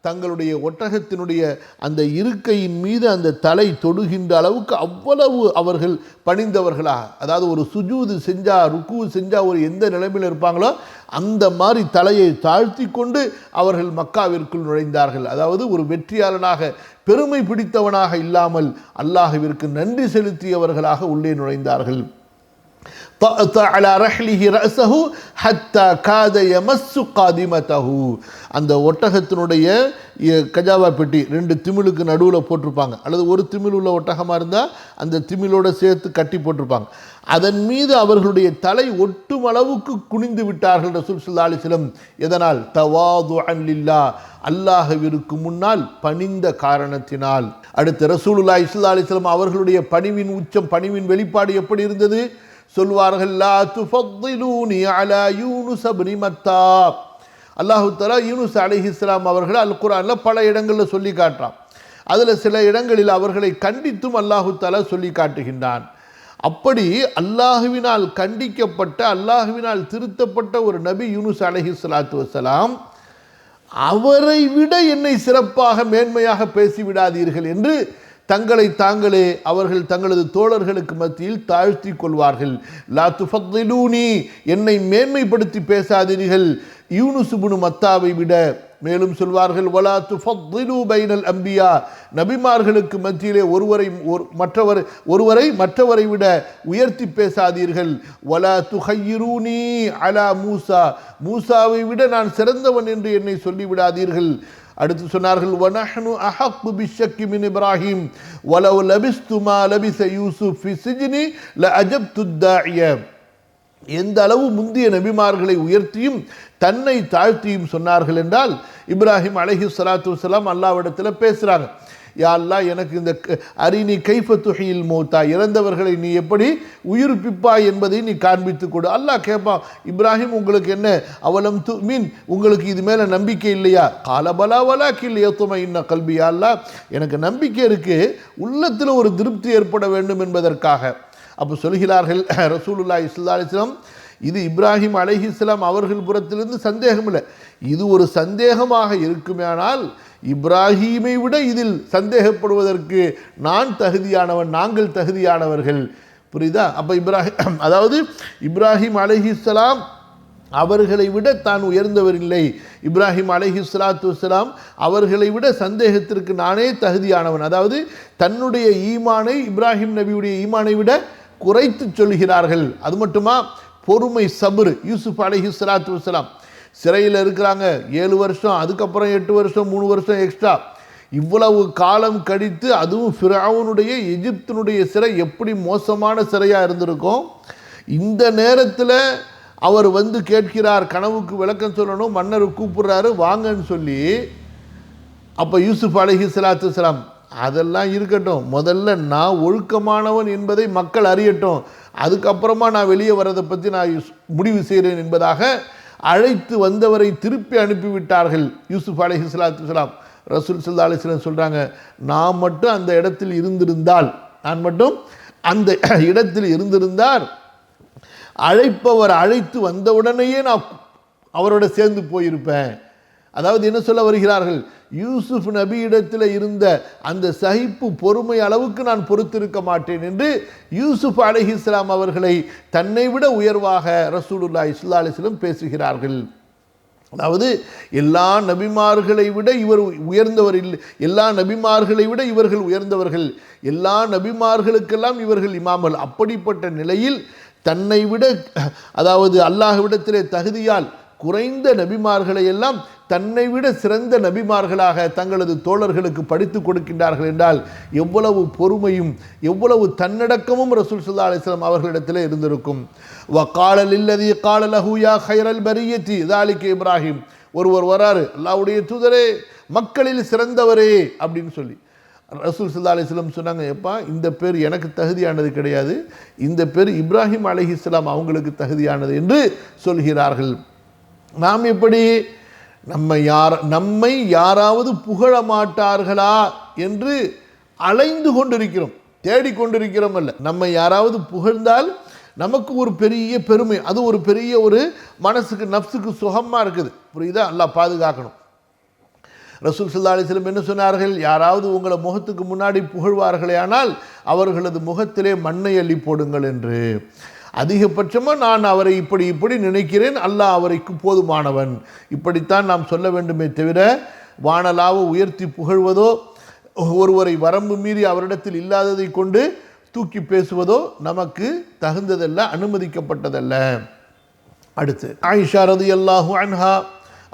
தங்களுடைய ஒட்டகத்தினுடைய அந்த இருக்கையின் மீது அந்த தலை தொடுகின்ற அளவுக்கு அவ்வளவு அவர்கள் பணிந்தவர்களாக, அதாவது ஒரு சுஜூது செஞ்சா, ருக்கு செஞ்சா ஒரு எந்த நிலைமையில் இருப்பாங்களோ அந்த மாதிரி தலையை தாழ்த்தி கொண்டு அவர்கள் மக்காவிற்குள் நுழைந்தார்கள். அதாவது ஒரு வெற்றியாளனாக, பெருமை பிடித்தவனாக இல்லாமல் அல்லாஹ்விற்கு நன்றி செலுத்தியவர்களாக உள்ளே நுழைந்தார்கள். அந்த ஒட்டகத்தினுடைய கஜாவா பெட்டி 2 திமிலுக்கு நடுவில் போட்டிருப்பாங்க, அல்லது ஒரு திமில் உள்ள ஒட்டகமாக இருந்தால் அந்த திமிலோட சேர்த்து கட்டி போட்டிருப்பாங்க. அதன் மீது அவர்களுடைய தலை ஒட்டும் அளவுக்கு குனிந்து விட்டார்கள் ரசூல் ஸல்லல்லாஹு அலைஹி வஸல்லம். எதனால்? தவாதுஅன் லில்லாஹ், அல்லாஹ்விற்கு முன்னால் பணிந்த காரணத்தினால். அடுத்து ரசூலுல்லாஹி ஸல்லல்லாஹு அலைஹி வஸல்லம் அவர்களுடைய பணிவின் உச்சம், பணிவின் வெளிப்பாடு எப்படி இருந்தது? சொல்வார்கள், லா துஃபத்திலூனி அலா யூனுஸ் இப்னி மத்தா. அல்லாஹ் தஆலா யூனுஸ் அலைஹிஸ்ஸலாம் அவர்களை அல் குர்ஆன்ல பல இடங்களில் சொல்லி காட்டுறான். அதில் சில இடங்களில் அவர்களை கண்டித்தும் அல்லாஹ் தஆலா சொல்லி காட்டுகின்றான். அப்படி அல்லாஹ்வினால் கண்டிக்கப்பட்ட, அல்லாஹ்வினால் திருத்தப்பட்ட ஒரு நபி யூனுஸ் அலைஹிஸ்ஸலாத்து வஸ்ஸலாம், அவரை விட என்னை சிறப்பாக மேன்மையாக பேசிவிடாதீர்கள் என்று தங்களை தாங்களே அவர்கள் தங்களது தோழர்களுக்கு மத்தியில் தாழ்த்தி கொள்வார்கள். லா துஃபத்திலூனி, என்னை மேன்மைப்படுத்தி பேசாதீர்கள் யூனுஸ் இப்னு மத்தாவை விட. மேலும் சொல்வார்கள், வலா துஃபத்திலு பைனல் அம்பியா, நபிமார்களுக்கு மத்தியிலே ஒருவரை மற்றவரை விட உயர்த்தி பேசாதீர்கள். வலா துஹய்யிரூனி அலா மூசா, மூசாவை விட நான் சிறந்தவன் என்று என்னை சொல்லிவிடாதீர்கள். அடுத்து சொன்னார்கள், வனஹ்னு அஹக்கு பிஷ்ஷக்கி மின் இப்ராஹிம் வலவ் லபிஸ்து மா லபிஸ யூசுஃப் ஃபி சிஜ்னி லஅஜப்து தாஇய. எந்த அளவு முந்திய நபிமார்களை உயர்த்தியும் தன்னை தாழ்த்தியும் சொன்னார்கள் என்றால், இப்ராஹிம் அலைஹிஸ்ஸலாத்து வஸ்ஸலாம் அல்லாஹ்விடத்தில் பேசுகிறாங்க, யா அல்லாஹ், எனக்கு இந்த அரினி கைஃப துஹியில் மௌத்தா, இறந்தவர்களை நீ எப்படி உயிர்ப்பிப்பாய் என்பதை நீ காண்பித்து கொடு. அல்லாஹ் கேட்பான், இப்ராஹிம் உங்களுக்கு என்ன, அவலம் துமின், உங்களுக்கு இது மேலே நம்பிக்கை இல்லையா? கால பலா வலாக்கில் யத்மஇன்ன கல்பி, யா அல்லாஹ், எனக்கு நம்பிக்கை இருக்கு, உள்ளத்தில் ஒரு திருப்தி ஏற்பட வேண்டும் என்பதற்காக. அப்போ சொல்கிறார்கள் ரசூலுல்லாஹி ஸல்லல்லாஹு அலைஹி வஸல்லம், இது இப்ராஹிம் அலைஹிஸ்ஸலாம் அவர்கள் புறத்திலிருந்து சந்தேகம் இல்லை, இது ஒரு சந்தேகமாக இருக்குமேனால் இப்ராஹீமை விட இதில் சந்தேகப்படுவதற்கு நான் தகுதியானவன், நாங்கள் தகுதியானவர்கள். புரியுதா? அப்போ அதாவது இப்ராஹிம் அலைஹிஸ்ஸலாம் அவர்களை விட தான் உயர்ந்தவர் இல்லை, இப்ராஹிம் அலைஹிஸ்ஸலாத்து வஸ்ஸலாம் அவர்களை விட சந்தேகத்திற்கு நானே தகுதியானவன். அதாவது தன்னுடைய ஈமானை இப்ராஹிம் நபியுடைய ஈமானை விட குறைத்து சொல்கிறார்கள். அது மட்டுமா, பொறுமை, சபுர். யூசுப் அலைஹிஸ்ஸலாத்து வஸ்ஸலாம் சிறையில் இருக்கிறாங்க 7 வருஷம், அதுக்கப்புறம் 8 வருஷம், 3 வருஷம் எக்ஸ்ட்ரா, இவ்வளவு காலம் கழித்து, அதுவும் ஃபிரௌனுடைய எகிப்தினுடைய சிறை எப்படி மோசமான சிறையாக இருந்திருக்கும். இந்த நேரத்தில் அவர் வந்து கேட்கிறார், கனவுக்கு விளக்கம் சொல்லணும், மன்னர் கூப்பிடுறாரு வாங்கன்னு சொல்லி. அப்போ யூசுப் அலைஹிஸ்ஸலாத்து வஸ்ஸலாம், அதெல்லாம் இருக்கட்டும், முதல்ல நான் ஒழுக்கமானவன் என்பதை மக்கள் அறியட்டும், அதுக்கப்புறமா நான் வெளியே வர்றதை பற்றி நான் முடிவு செய்கிறேன் என்பதாக அழைத்து வந்தவரை திருப்பி அனுப்பிவிட்டார்கள் யூசுப் அலைஹிஸ்ஸலாத்து வஸ்ஸலாம். ரசூல் ஸல்லல்லாஹு அலைஹி வஸல்லம் சொல்கிறாங்க, நான் மட்டும் அந்த இடத்தில் இருந்திருந்தால் அழைப்பவர் அழைத்து வந்தவுடனேயே நான் அவரோட சேர்ந்து போயிருப்பேன். அதாவது என்ன சொல்ல வருகிறார்கள், யூசுப் நபியிடத்தில் இருந்த அந்த சகிப்பு, பொறுமை அளவுக்கு நான் பொறுத்திருக்க மாட்டேன் என்று யூசுப் அலைஹிஸ்ஸலாம் அவர்களை தன்னை விட உயர்வாக ரசூலுல்லாஹி ஸல்லல்லாஹு அலைஹி வஸல்லம் பேசுகிறார்கள். அதாவது எல்லா நபிமார்களை விட இவர் உயர்ந்தவர் இல்லை, எல்லா நபிமார்களை விட இவர்கள் உயர்ந்தவர்கள், எல்லா நபிமார்களுக்கெல்லாம் இவர்கள் இமாம்கள். அப்படிப்பட்ட நிலையில் தன்னை விட, அதாவது அல்லாஹ்விடத்திலே தகுதியால் குறைந்த நபிமார்களை எல்லாம் தன்னை விட சிறந்த நபிமார்களாக தங்களது தோழர்களுக்கு படித்து கொடுக்கின்றார்கள் என்றால் எவ்வளவு பொறுமையும் எவ்வளவு தன்னடக்கமும் ரசூல் ஸல்லல்லாஹு அலைஹி வஸல்லம் அவர்களிடத்தில் இருந்திருக்கும். வகால லில்லதி கால லஹு யா கைரல் பரியத்தி ذلك இப்ராஹிம். ஒருவர் வராரு, அல்லாஹ்வுடைய தூதரே, மக்களில் சிறந்தவரே அப்படின்னு சொல்லி. ரசூல் ஸல்லல்லாஹு அலைஹி வஸல்லம் சொன்னாங்க, எப்பா இந்த பேர் எனக்கு தகுதியானது கிடையாது, இந்த பேர் இப்ராஹிம் அலைஹிஸ்ஸலாம் அவங்களுக்கு தகுதியானது என்று சொல்கிறார்கள். நாம் எப்படி நம்மை யாராவது புகழ மாட்டார்களா என்று அலைந்து கொண்டிருக்கிறோம், தேடிக்கொண்டிருக்கிறோம். அல்ல, நம்மை யாராவது புகழ்ந்தால் நமக்கு ஒரு பெரிய பெருமை, அது ஒரு பெரிய ஒரு மனசுக்கு நப்சுக்கு சுகமா இருக்குது. புரியுதா? அல்லாஹ் பாதுகாக்கணும். ரசூல் ஸல்லல்லாஹு அலைஹி வஸல்லம் என்ன சொன்னார்கள்? யாராவது உங்களை முகத்துக்கு முன்னாடி புகழ்வார்களே ஆனால் அவர்களது முகத்திலே மண்ணை அள்ளி போடுங்கள் என்று. அதிகபட்சமாக நான் அவரை இப்படி இப்படி நினைக்கிறேன், அல்லாஹ் அவரைக்கு போதுமானவன், இப்படித்தான் நாம் சொல்ல வேண்டுமே தவிர வானலாவ உயர்த்தி புகழ்வதோ ஒருவரை வரம்பு மீறி அவரிடத்தில் இல்லாததை கொண்டு தூக்கி பேசுவதோ நமக்கு தகுந்ததல்ல, அனுமதிக்கப்பட்டதல்ல. அடுத்து ஆயிஷா ரலியல்லாஹு அன்ஹா,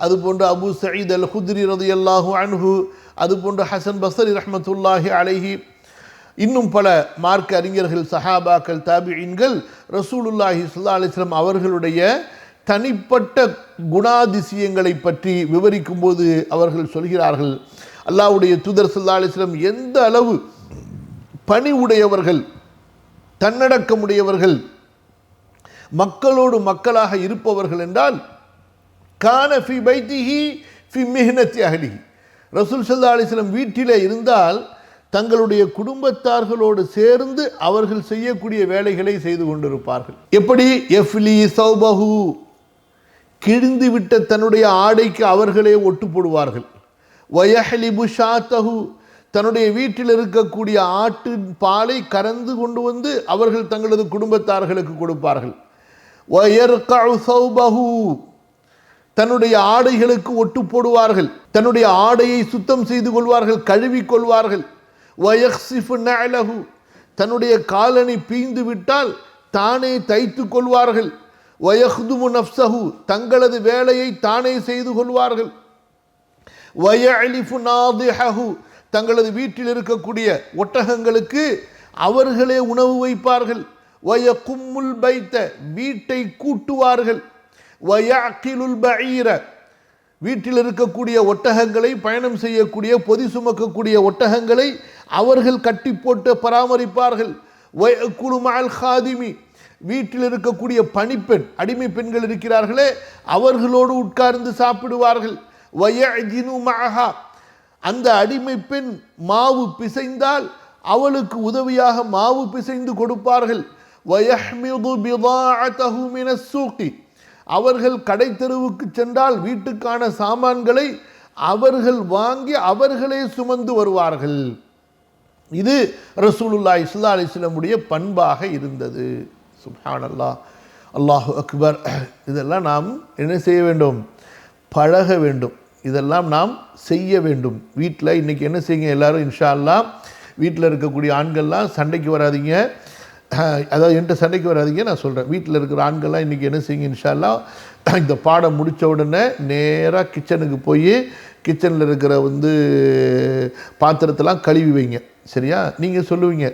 அதுபோன்று அபு சயீத் அல் குத்ரி ரலியல்லாஹு அன்ஹு, அதுபோன்று ஹசன் பஸ்ரி ரஹ்மத்துல்லாஹி அலைஹி, இன்னும் பல மார்க்க அறிஞர்கள், சஹாபாக்கள், தாபிஈன்கள் ரசூலுல்லாஹி ஸல்லல்லாஹு அலைஹி வஸல்லம் அவர்களுடைய தனிப்பட்ட குணாதிசயங்களை பற்றி விவரிக்கும் போது அவர்கள் சொல்கிறார்கள், அல்லாஹ்வுடைய தூதர் ஸல்லல்லாஹு அலைஹி வஸல்லம் எந்த அளவு பணிவுடையவர்கள், தன்னடக்கமுடையவர்கள், மக்களோடு மக்களாக இருப்பவர்கள் என்றால், கான ஃபி பைத்திஹி ஃபி மிஹ்னத்தி அஹ்லிஹி. ரசூல் ஸல்லல்லாஹு அலைஹி வஸல்லம் வீட்டிலே இருந்தால் தங்களுடைய குடும்பத்தார்களோடு சேர்ந்து அவர்கள் செய்யக்கூடிய வேலைகளை செய்து கொண்டிருப்பார்கள். எப்படி? எஃப்லி சௌபஹு, கிழிந்து விட்ட தன்னுடைய ஆடைக்கு அவர்களே ஒட்டு போடுவார்கள். வயஹ்லிபு ஷாத்தஹு, தன்னுடைய வீட்டில் இருக்கக்கூடிய ஆட்டின் பாலை கறந்து கொண்டு வந்து அவர்கள் தங்களது குடும்பத்தார்களுக்கு கொடுப்பார்கள். வயர்கஉ சௌபஹு, தன்னுடைய ஆடைகளுக்கு ஒட்டு போடுவார்கள், தன்னுடைய ஆடையை சுத்தம் செய்து கொள்வார்கள், கழுவி கொள்வார்கள். வயக்ஸிஃபு நஅலஹு, தன்னுடைய காலணி பீந்து விட்டால் தானே தைத்து கொள்வார்கள். வயஹ்துமு நஃப்ஸஹு, தங்களது வேலையை தானே செய்து கொள்வார்கள். வயஅலிஃபு நாதிஹஹு, தங்களது வீட்டில் இருக்கக்கூடிய ஒட்டகங்களுக்கு அவர்களே உணவு வைப்பார்கள். வயகும்முல் பைத்த, வீட்டை கூட்டுவார்கள். வயஅகிலுல் பஈர, வீட்டில் இருக்கக்கூடிய ஒட்டகங்களை, பயணம் செய்யக்கூடிய பொதி சுமக்கக்கூடிய ஒட்டகங்களை அவர்கள் கட்டி போட்டு பராமரிப்பார்கள். வயகுலு மஅல் காதிமி, வீட்டில் இருக்கக்கூடிய பணிப்பெண், அடிமை பெண்கள் இருக்கிறார்களே, அவர்களோடு உட்கார்ந்து சாப்பிடுவார்கள். வயஜினு மஅஹா, அந்த அடிமை பெண் மாவு பிசைந்தால் அவளுக்கு உதவியாக மாவு பிசைந்து கொடுப்பார்கள். வயஹ்மிது பிதாஅதஹு மினஸ் ஸூகி, அவர்கள் கடை தெருவுக்கு சென்றால் வீட்டுக்கான சாமான்களை அவர்கள் வாங்கி அவர்களே சுமந்து வருவார்கள். இது ரசூலுல்லாஹி ஸல்லல்லாஹு அலைஹி வஸல்லம் உடைய பண்பாக இருந்தது. சுப்ஹானல்லாஹ், அல்லாஹு அக்பர். இதெல்லாம் நாம் என்ன செய்ய வேண்டும்? பழக வேண்டும். இதெல்லாம் நாம் செய்ய வேண்டும். வீட்டில் இன்றைக்கி என்ன செய்யுங்க எல்லாரும், இன்ஷா அல்லாஹ் வீட்டில் இருக்கக்கூடிய ஆண்கள்லாம் சண்டைக்கு வராதிங்க, அதாவது என்கிட்ட சண்டைக்கு வராதிங்க, நான் சொல்கிறேன். வீட்டில் இருக்கிற ஆண்கள்லாம் இன்றைக்கி என்ன செய்யுங்க, இன்ஷா அல்லாஹ் இந்த பாடம் முடித்த உடனே நேராக கிச்சனுக்கு போய் கிச்சனில் இருக்கிற பாத்திரத்தெல்லாம் கழுவி வைங்க. சரியா? நீங்கள் சொல்லுவீங்க,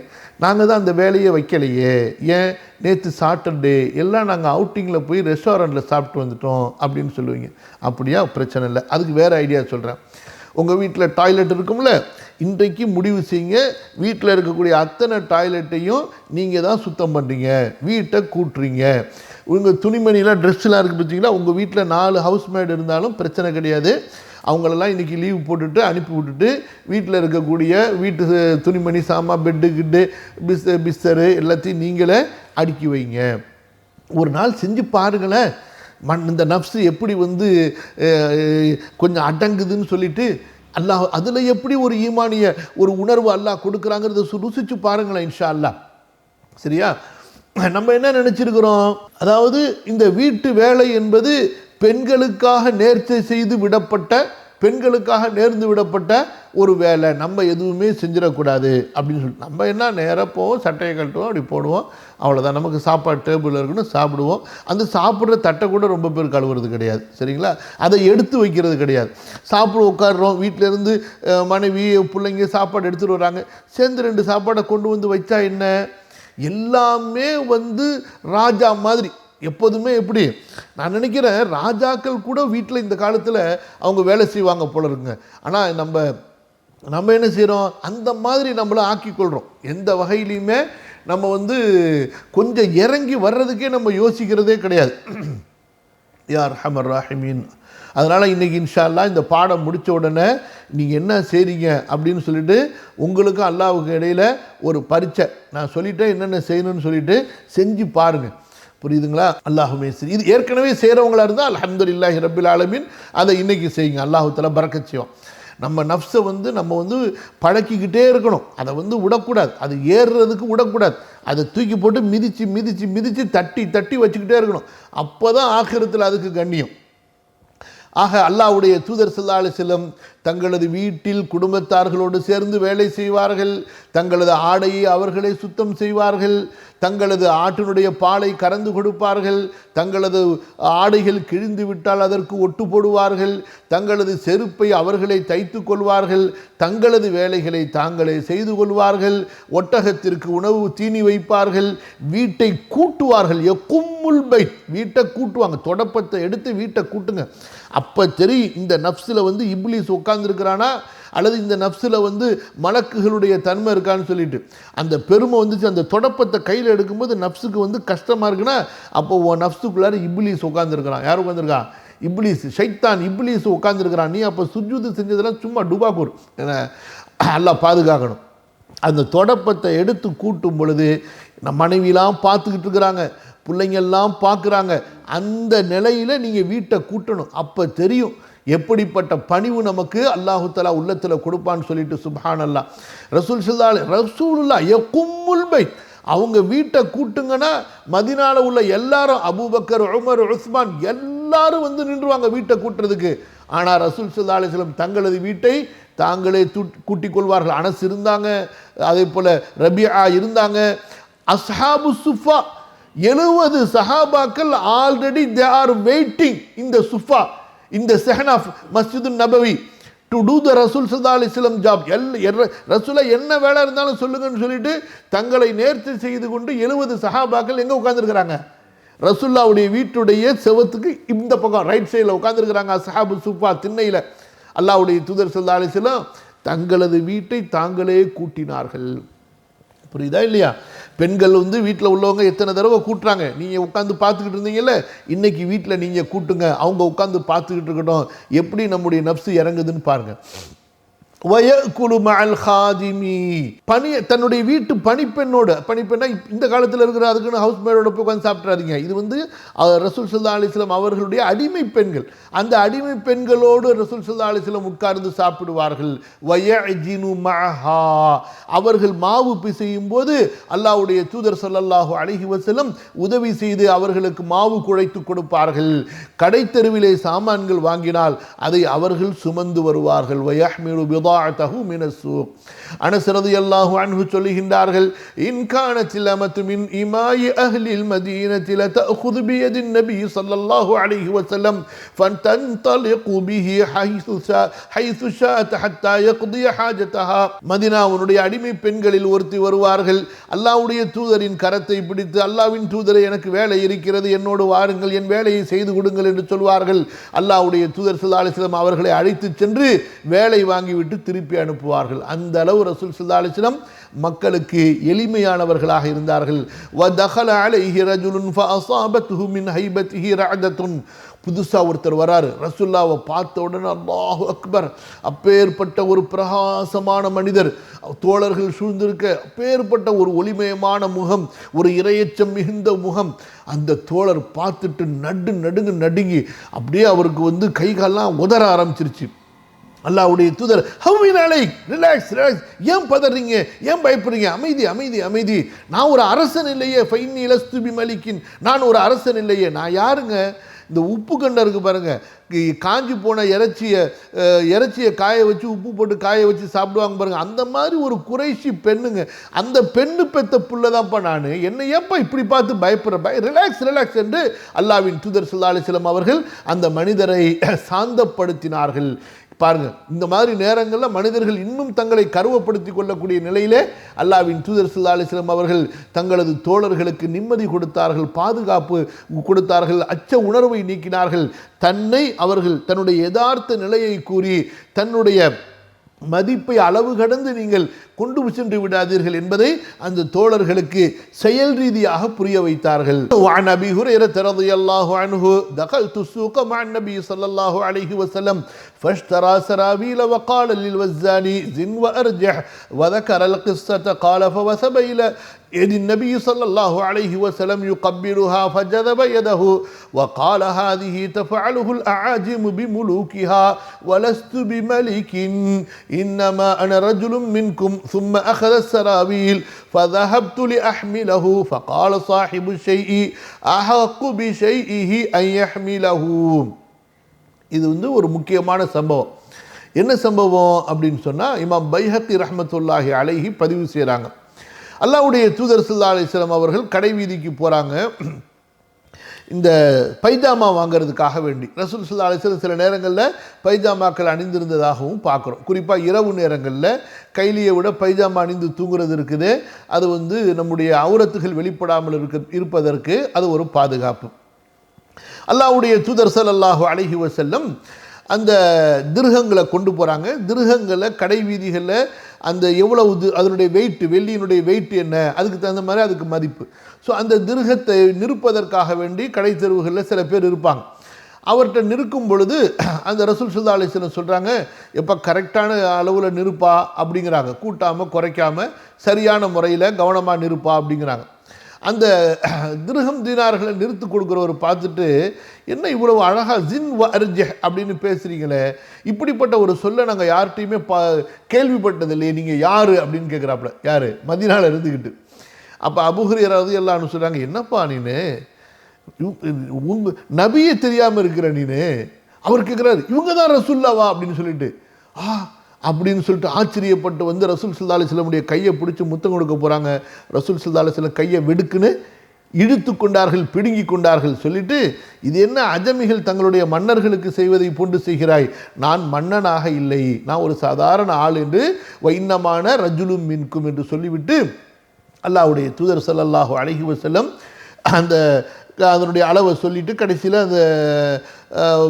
நாங்கள் தான் அந்த வேலையை வைக்கலையே, ஏன் நேற்று சாட்டர்டே எல்லாம் நாங்கள் அவுட்டிங்கில் போய் ரெஸ்டாரண்ட்டில் சாப்பிட்டு வந்துட்டோம் அப்படின்னு சொல்லுவீங்க. அப்படியா? பிரச்சனை இல்லை, அதுக்கு வேறு ஐடியா சொல்கிறேன். உங்கள் வீட்டில் டாய்லெட் இருக்கும்ல, இன்றைக்கு முடிவு செய்யுங்க, வீட்டில் இருக்கக்கூடிய அத்தனை டாய்லெட்டையும் நீங்கள் தான் சுத்தம் பண்ணுறீங்க, வீட்டை கூட்டுறீங்க. உங்கள் துணிமணிலாம் ட்ரெஸ்லாம் இருக்குது பார்த்தீங்களா, உங்கள் வீட்டில் 4 ஹவுஸ்மேட் இருந்தாலும் பிரச்சனை கிடையாது. அவங்களெல்லாம் இன்றைக்கி லீவ் போட்டுட்டு அனுப்பி விட்டுட்டு வீட்டில் இருக்கக்கூடிய வீட்டு துணிமணி சாமான், பெட்டு கிட்டு, பிஸ்தரு எல்லாத்தையும் நீங்களே அடுக்கி வைங்க. ஒரு நாள் செஞ்சு பாருங்களேன், இந்த நஃப்ஸு எப்படி கொஞ்சம் அடங்குதுன்னு சொல்லிட்டு அல்லாஹ் அதில் எப்படி ஒரு ஈமானிய ஒரு உணர்வு அல்லாஹ் கொடுக்குறாங்கிறத ருசிச்சு பாருங்களேன் இன்ஷா அல்லாஹ். சரியா? நம்ம என்ன நினச்சிருக்கிறோம், அதாவது இந்த வீட்டு வேலை என்பது பெண்களுக்காக நேர்ச்சை செய்து விடப்பட்ட பெண்களுக்காக நேர்ந்து விடப்பட்ட ஒரு வேலை, நம்ம எதுவுமே செஞ்சிடக்கூடாது அப்படின்னு சொல்லிட்டு நம்ம என்ன நேராக போவோம், சட்டையை கட்டுவோம், அப்படி போடுவோம், அவ்வளோதான். நமக்கு சாப்பாடு டேபிளில் இருக்கணும், சாப்பிடுவோம். அந்த சாப்பிட்ற தட்டை கூட ரொம்ப பேர் கழுவுறது கிடையாது, சரிங்களா? அதை எடுத்து வைக்கிறது கிடையாது. சாப்பிட உட்காடுறோம், வீட்டிலேருந்து மனைவி பிள்ளைங்க சாப்பாடு எடுத்துகிட்டு வராங்க, சேர்ந்து 2 சாப்பாடை கொண்டு வந்து வச்சா என்ன, எல்லாமே ராஜா மாதிரி. எப்போதுமே எப்படி நான் நினைக்கிறேன், ராஜாக்கள் கூட வீட்டில் இந்த காலத்தில் அவங்க வேலை செய்வாங்க போல இருக்குங்க. ஆனால் நம்ம என்ன செய்கிறோம், அந்த மாதிரி நம்மளை ஆக்கிக்கொள்கிறோம். எந்த வகையிலையுமே நம்ம கொஞ்சம் இறங்கி வர்றதுக்கே நம்ம யோசிக்கிறதே கிடையாது. யார் ஹமர் ராஹிமீன். அதனால் இன்றைக்கி இன்ஷா அல்லாஹ் இந்த பாடம் முடித்த உடனே நீங்கள் என்ன செய்கிறீங்க அப்படின்னு சொல்லிட்டு உங்களுக்கும் அல்லாஹ்வுக்கு இடையில் ஒரு பரீட்சை நான் சொல்லிட்டேன், என்னென்ன செய்யணும்னு சொல்லிட்டு செஞ்சு பாருங்கள். புரியுதுங்களா? அல்லாஹுமே சரி, இது ஏற்கனவே செய்கிறவங்களா இருந்தால் அல்ஹம்துலில்லாஹி ரப்பில் ஆலமீன், அதை இன்றைக்கி செய்யுங்க. அல்லாஹு தஆலா பரக்கத் செய்வோம். நம்ம நஃப்ஸை நம்ம பழக்கிக்கிட்டே இருக்கணும். அதை விடக்கூடாது, அது ஏறுறதுக்கு விடக்கூடாது. அதை தூக்கி போட்டு மிதித்து மிதித்து மிதித்து தட்டி தட்டி வச்சுக்கிட்டே இருக்கணும். அப்போ தான் ஆகிரத்தில் அதுக்கு கண்ணியம். ஆக அல்லாஹ்வுடைய தூதர் ஸல்லல்லாஹு அலைஹி வஸல்லம் தங்களது வீட்டில் குடும்பத்தார்களோடு சேர்ந்து வேலை செய்வார்கள். தங்களது ஆடையை அவர்களே சுத்தம் செய்வார்கள். தங்களது ஆட்டினுடைய பாலை கறந்து கொடுப்பார்கள். தங்களது ஆடைகள் கிழிந்து விட்டால் அதற்கு ஒட்டு போடுவார்கள். தங்களது செருப்பை அவர்களே தைத்து கொள்வார்கள். தங்களது வேலைகளை தாங்களே செய்து கொள்வார்கள். ஒட்டகத்திற்கு உணவு தீனி வைப்பார்கள். வீட்டை கூட்டுவார்கள். எக்கும்முல் பைத், வீட்டை கூட்டுவாங்க. தொடப்பத்தை எடுத்து வீட்டை கூட்டுங்க. அப்போ தெரியும் இந்த நஃப்ஸில் இப்லீஸ் உட்கார்ந்துருக்கிறானா அல்லது இந்த நஃப்ஸில் மலக்குகளுடைய தன்மை இருக்கான்னு சொல்லிட்டு. அந்த பெருமை அந்த தொடப்பத்தை கையில் எடுக்கும்போது நஃப்ஸுக்கு கஷ்டமாக இருக்குன்னா அப்போ உன் நஃப்ஸுக்குள்ளார இப்லீஸ் உட்காந்துருக்கிறான். யார் உட்காந்துருக்கான்? இப்லீஸ், ஷைத்தான் இப்லீஸ் உட்காந்துருக்கிறான். நீ அப்போ சுஜூது செஞ்சதெல்லாம் சும்மா டுபாக்கூர், அல்லாஹ் பாதுகாக்கணும். அந்த தொடப்பத்தை எடுத்து கூட்டும் பொழுது நம்ம மனைவிலாம் பார்த்துக்கிட்டு இருக்கிறாங்க, பிள்ளைங்கள்லாம் பார்க்குறாங்க. அந்த நிலையில் நீங்கள் வீட்டை கூட்டணும். அப்போ தெரியும் எப்படிப்பட்ட பணிவு நமக்கு அல்லாஹு தஆலா உள்ளத்தில் கொடுப்பான்னு சொல்லிட்டு. சுப்ஹானல்லாஹ். ரசூலுல்லாஹ் யகும்முல் பைத், அவங்க வீட்டை கூட்டுங்கன்னா மதீனாவில் உள்ள எல்லாரும், அபூபக்கர், உமர், உஸ்மான் எல்லாரும் நின்றுவாங்க வீட்டை கூட்டுறதுக்கு. ஆனால் ரசூல் ஸல்லல்லாஹு அலைஹி வஸல்லம் தங்களது வீட்டை தாங்களே கூட்டிக் கொள்வார்கள். அனஸ் இருந்தாங்க, அதே போல் ரபியா இருந்தாங்க. அஸ்ஹாபு சுஃபா 70 சஹாபாக்கள் ஆல்ரெடி தே ஆர் வெயிட்டிங் இந்த சுஃபா, இந்த செஹன் ஆஃப் மஸ்ஜிது நபவி டு டூ த ரசூல் ஸல்லல்லாஹு அலைஹி வஸல்லம் ஜாப். ரசூலை என்ன வேலை இருந்தாலும் சொல்லுங்கன்னு சொல்லிட்டு தங்களை நேர்த்தி செய்து கொண்டு 70 சஹாபாக்கள் எங்கே உட்காந்துருக்கிறாங்க? ரசூல்லாவுடைய வீட்டுடைய செவத்துக்கு இந்த பக்கம் ரைட் சைடில் உட்காந்துருக்கிறாங்க. அஸ்ஹாபு சுஃபா திண்ணையில். அல்லாஹ்வுடைய தூதர் ஸல்லல்லாஹு அலைஹி வஸல்லம் தங்களது வீட்டை தாங்களே கூட்டினார்கள். புரியுதா இல்லையா? பெண்கள் வீட்டில் உள்ளவங்க எத்தனை தடவை கூட்டுறாங்க. நீங்கள் உட்காந்து பார்த்துக்கிட்டு இருந்தீங்கல்ல, இன்னைக்கு வீட்டில் நீங்கள் கூட்டுங்க, அவங்க உட்காந்து பார்த்துக்கிட்டு இருக்கட்டும். எப்படி நம்முடைய நஃப்ஸ் இறங்குதுன்னு பாருங்கள். வயக்குலு மஅல் ஹாதிமி, தன்னுடைய வீட்டு பணிப்பெண்ணா இந்த காலத்தில் இருக்கிற அதுக்குன்னு ஹவுஸ் மேடோட போய் உட்காந்து சாப்பிட்றாதீங்க. இது ரசூல் ஸல்லல்லாஹு அலைஹி வஸல்லம் அவர்களுடைய அடிமை பெண்கள். அந்த அடிமை பெண்களோடு ரசூல் ஸல்லல்லாஹு அலைஹி வஸல்லம் உட்கார்ந்து சாப்பிடுவார்கள். வயஜினு மஅஹா, அவர்கள் மாவு பிசையும் போது அல்லாஹ்வுடைய தூதர் ஸல்லல்லாஹு அலைஹி வஸல்லம் உதவி செய்து அவர்களுக்கு மாவு குழைத்து கொடுப்பார்கள். கடைத்தெருவிலே சாமான்கள் வாங்கினால் அதை அவர்கள் சுமந்து வருவார்கள். வயஹ்மிலு அனஸ் ரலியல்லாஹு அன்ஹு சொல்லுகின்றார்கள், இன் கானத்தில் அமத்து மின் இமாயி அஹ்லில் மதீனத்தில் தஅഖுது பியதின் நபி ஸல்லல்லாஹு அலைஹி வஸல்லம் ஃபன்தன்தலிகு பிஹி ஹைது ஷாஅத் ஹத்தா யக்தி ஹாஜதஹா. மதீனாவுடைய அடிமை பெண்களில் ஒருத்தி வருவார்கள். அல்லாஹ்வுடைய தூதரின் கரத்தை பிடித்து, அல்லாஹ்வின் தூதரே, எனக்கு வேலை இருக்கிறது, என்னோடு வாருங்கள், என் வேலையை செய்து கொடுங்கள் என்று சொல்வார்கள். அல்லாஹ்வுடைய தூதர் ஸல்லல்லாஹு அலைஹி வஸல்லம் அவர்களை அழைத்து சென்று வேலை வாங்கிவிட்டு திருப்பி அனுப்புவார்கள். அந்த அளவு ரசூல் ஸல்லல்லாஹு அலைஹி வஸல்லம் மக்களுக்கு எளிமையானவர்களாக இருந்தார்கள். வதகல அலைஹி ரஜுலுன் ஃபஅஸாபத்துஹு மின் ஹைபத்திஹி ரஅதத்துன். புதுசா ஒருத்தர் வராரு, ரசூலுல்லாஹ்வை பார்த்த உடனே அல்லாஹு அக்பர், அப்பேற்பட்ட ஒரு பிரகாசமான மனிதர், தோழர்கள் சூழ்ந்திருக்க அப்பேற்பட்ட ஒரு ஒளிமயமான முகம், ஒரு இரையச்சம் மிகுந்த முகம். அந்த தோழர் பார்த்துட்டு நடுங்கி அப்படியே அவருக்கு கை கால்லாம் உதற ஆரம்பிச்சிருச்சு. அல்லாஹ்வுடைய தூதர், ஹவ்வின் அலைக், ரிலாக்ஸ், ஏன் பதறீங்க, ஏன் பயப்படுறீங்க, அமைதி. நான் ஒரு அரசன் இல்லையே, ஃபைன்னி லஸ்து பிமலிக்கின், நான் ஒரு அரசன் இல்லையே. நான் யாருங்க? இந்த உப்பு கண்டை இருக்குது பாருங்கள், காஞ்சி போன இறைச்சியை காய வச்சு உப்பு போட்டு காய வச்சு சாப்பிடுவாங்க பாருங்கள், அந்த மாதிரி ஒரு குறைஷி பெண்ணுங்க. அந்த பெண்ணு பெத்த புள்ள தான்ப்பா நான், என்னை ஏப்பா இப்படி பார்த்து பயப்படுற, ரிலாக்ஸ் என்று அல்லாஹ்வின் தூதர் ஸல்லல்லாஹு அலைஹி வஸல்லம் அவர்கள் அந்த மனிதரை சாந்தப்படுத்தினார்கள். பாருங்க, இந்த மாதிரி நேரங்களில் மனிதர்கள் இன்னும் தங்களை கருவப்படுத்திக் கொள்ளக்கூடிய நிலையிலே அல்லாஹ்வின் தூதர் ஸல்லல்லாஹு அலைஹி வஸல்லம் அவர்கள் தங்களது தோழர்களுக்கு நிம்மதி கொடுத்தார்கள், பாதுகாப்பு கொடுத்தார்கள், அச்ச உணர்வை நீக்கினார்கள். தன்னை அவர்கள் தன்னுடைய யதார்த்த நிலையை கூறி தன்னுடைய மதிப்பை அளவு கடந்து நீங்கள் கொண்டு சென்று விடாதீர்கள் என்பதை அந்த தோழர்களுக்கு செயல் ரீதியாக புரிய வைத்தார்கள். وعن أبي هريرة رضي الله عنه دخلت السوق مع النبي صلى الله عليه وسلم فاشترى سراويل وقال للوزان زن وأرجح وذكر القصة قال فوثب إلى يد النبي صلى الله عليه وسلم يقبلها فجذب يده وقال هذه تفعله الأعاجم بملوكها ولست بملك إنما أنا رجل منكم ثم أخذ السراويل فذهبت لأحمله فقال صاحب الشيء أحق بشيئه أن يحمله. இது ஒரு முக்கியமான சம்பவம். என்ன சம்பவம் அப்படின்னு சொன்னால், இமாம் பைஹக்கி ரஹ்மத்துல்லாஹி அலைஹி பதிவு செய்கிறாங்க. அல்லாஹ்வுடைய தூதர் ஸல்லல்லாஹு அலைஹி வஸல்லம் அவர்கள் கடை வீதிக்கு போகிறாங்க இந்த பைஜாமா வாங்கிறதுக்காக வேண்டி. ரசூல் ஸல்லல்லாஹு அலைஹி வஸல்லம் சில நேரங்களில் பைஜாமாக்கள் அணிந்திருந்ததாகவும் பார்க்குறோம். குறிப்பாக இரவு நேரங்களில் கைலியை விட பைஜாமா அணிந்து தூங்குறது இருக்குது, அது நம்முடைய அவுரத்துகள் வெளிப்படாமல் இருப்பதற்கு அது ஒரு பாதுகாப்பு. அல்லாஹ்வுடைய தூதர் ஸல்லல்லாஹு அலைஹி வஸல்லம் அந்த திருகங்களை கொண்டு போகிறாங்க. திருகங்களை கடை வீதிகளில் அந்த எவ்வளவு அதனுடைய வெயிட், வெள்ளியினுடைய வெயிட் என்ன, அதுக்கு தகுந்த மாதிரி அதுக்கு மதிப்பு. ஸோ அந்த திருகத்தை நிறுப்பதற்காக வேண்டி கடை தெருவுகளில் சில பேர் இருப்பாங்க. அவர்கிட்ட நிற்கும் பொழுது அந்த ரசூல் ஸல்லல்லாஹு அலைஹி வஸல்லம் சொல்கிறாங்க, எப்போ கரெக்டான அளவில் நிற்பா அப்படிங்கிறாங்க, கூட்டாமல் குறைக்காமல் சரியான முறையில் கவனமாக நிற்பா அப்படிங்கிறாங்க. அந்த திர்ஹம் தீனார்களை நிறுத்து கொடுக்குறவர் பார்த்துட்டு, என்ன இவ்வளவு அழகாக ஜின் வ அர்ஜஹ் அப்படின்னு பேசுகிறீங்களே, இப்படிப்பட்ட ஒரு சொல்ல நாங்கள் யார்கிட்டையுமே கேள்விப்பட்டதில்லையே, நீங்கள் யார் அப்படின்னு கேட்குறாப்புல. யார்? மதீனாவில் இருந்துக்கிட்டு. அப்போ அபூ ஹுரைரா ரலியல்லாஹு அன்ஹு சொல்கிறாங்க, என்னப்பா நீனு நபியே தெரியாமல் இருக்கிற நீனு. அவர் கேட்குறாரு, இவங்க தான் ரசூலுல்லாஹ் அப்படின்னு சொல்லிட்டு அப்படின்னு சொல்லிட்டு ஆச்சரியப்பட்டு ரசூல் ஸல்லல்லாஹு அலைஹி வஸல்லம் உடைய கையை பிடிச்சி முத்தம் கொடுக்க போகிறாங்க. ரசூல் ஸல்லல்லாஹு அலைஹி வஸல்லம் கையை வெடுக்குன்னு இழுத்து கொண்டார்கள், பிடுங்கி கொண்டார்கள். சொல்லிட்டு, இது என்ன அஜமிகள் தங்களுடைய மன்னர்களுக்கு செய்வதை போன்று செய்கிறாய், நான் மன்னனாக இல்லை, நான் ஒரு சாதாரண ஆள் என்று வைன்னமான ரஜுலும் மின்கும் என்று சொல்லிவிட்டு அல்லாஹ்வுடைய தூதர் ஸல்லல்லாஹு அலைஹி வஸல்லம் அதனுடைய அளவை சொல்லிவிட்டு கடைசியில் அந்த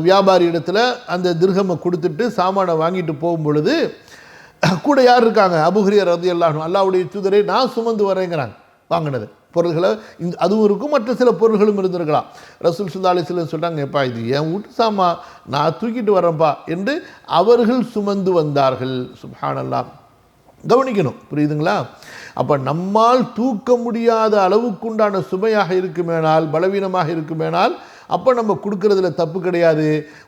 வியாபாரி இடத்துல அந்த திர்ஹமை கொடுத்துட்டு சாமானை வாங்கிட்டு போகும் பொழுது கூட யார் இருக்காங்க? அபூ ஹுரைரா ரலியல்லாஹு அன்ஹு, அல்லாஹ்வுடைய தூதரை நான் சுமந்து வரேங்கிறாங்க. வாங்கினது பொருள்களை அதுவும் இருக்கும், மற்ற சில பொருள்களும் இருந்திருக்கலாம். ரசூல் ஸல்லல்லாஹு அலைஹி வஸல்லம் சொல்கிறாங்க, எப்பா இது என் வீட்டு சாமா, நான் தூக்கிட்டு வரேன்ப்பா என்று அவர்கள் சுமந்து வந்தார்கள். சுப்ஹானல்லாஹ். கவனிக்கணும், புரியுதுங்களா? அப்போ நம்மால் தூக்க முடியாத அளவுக்குண்டான சுமையாக இருக்குமேனால், பலவீனமாக இருக்குமேனால், அப்போ நம்ம கொடுக்கறதுல தப்பு கிடையாது.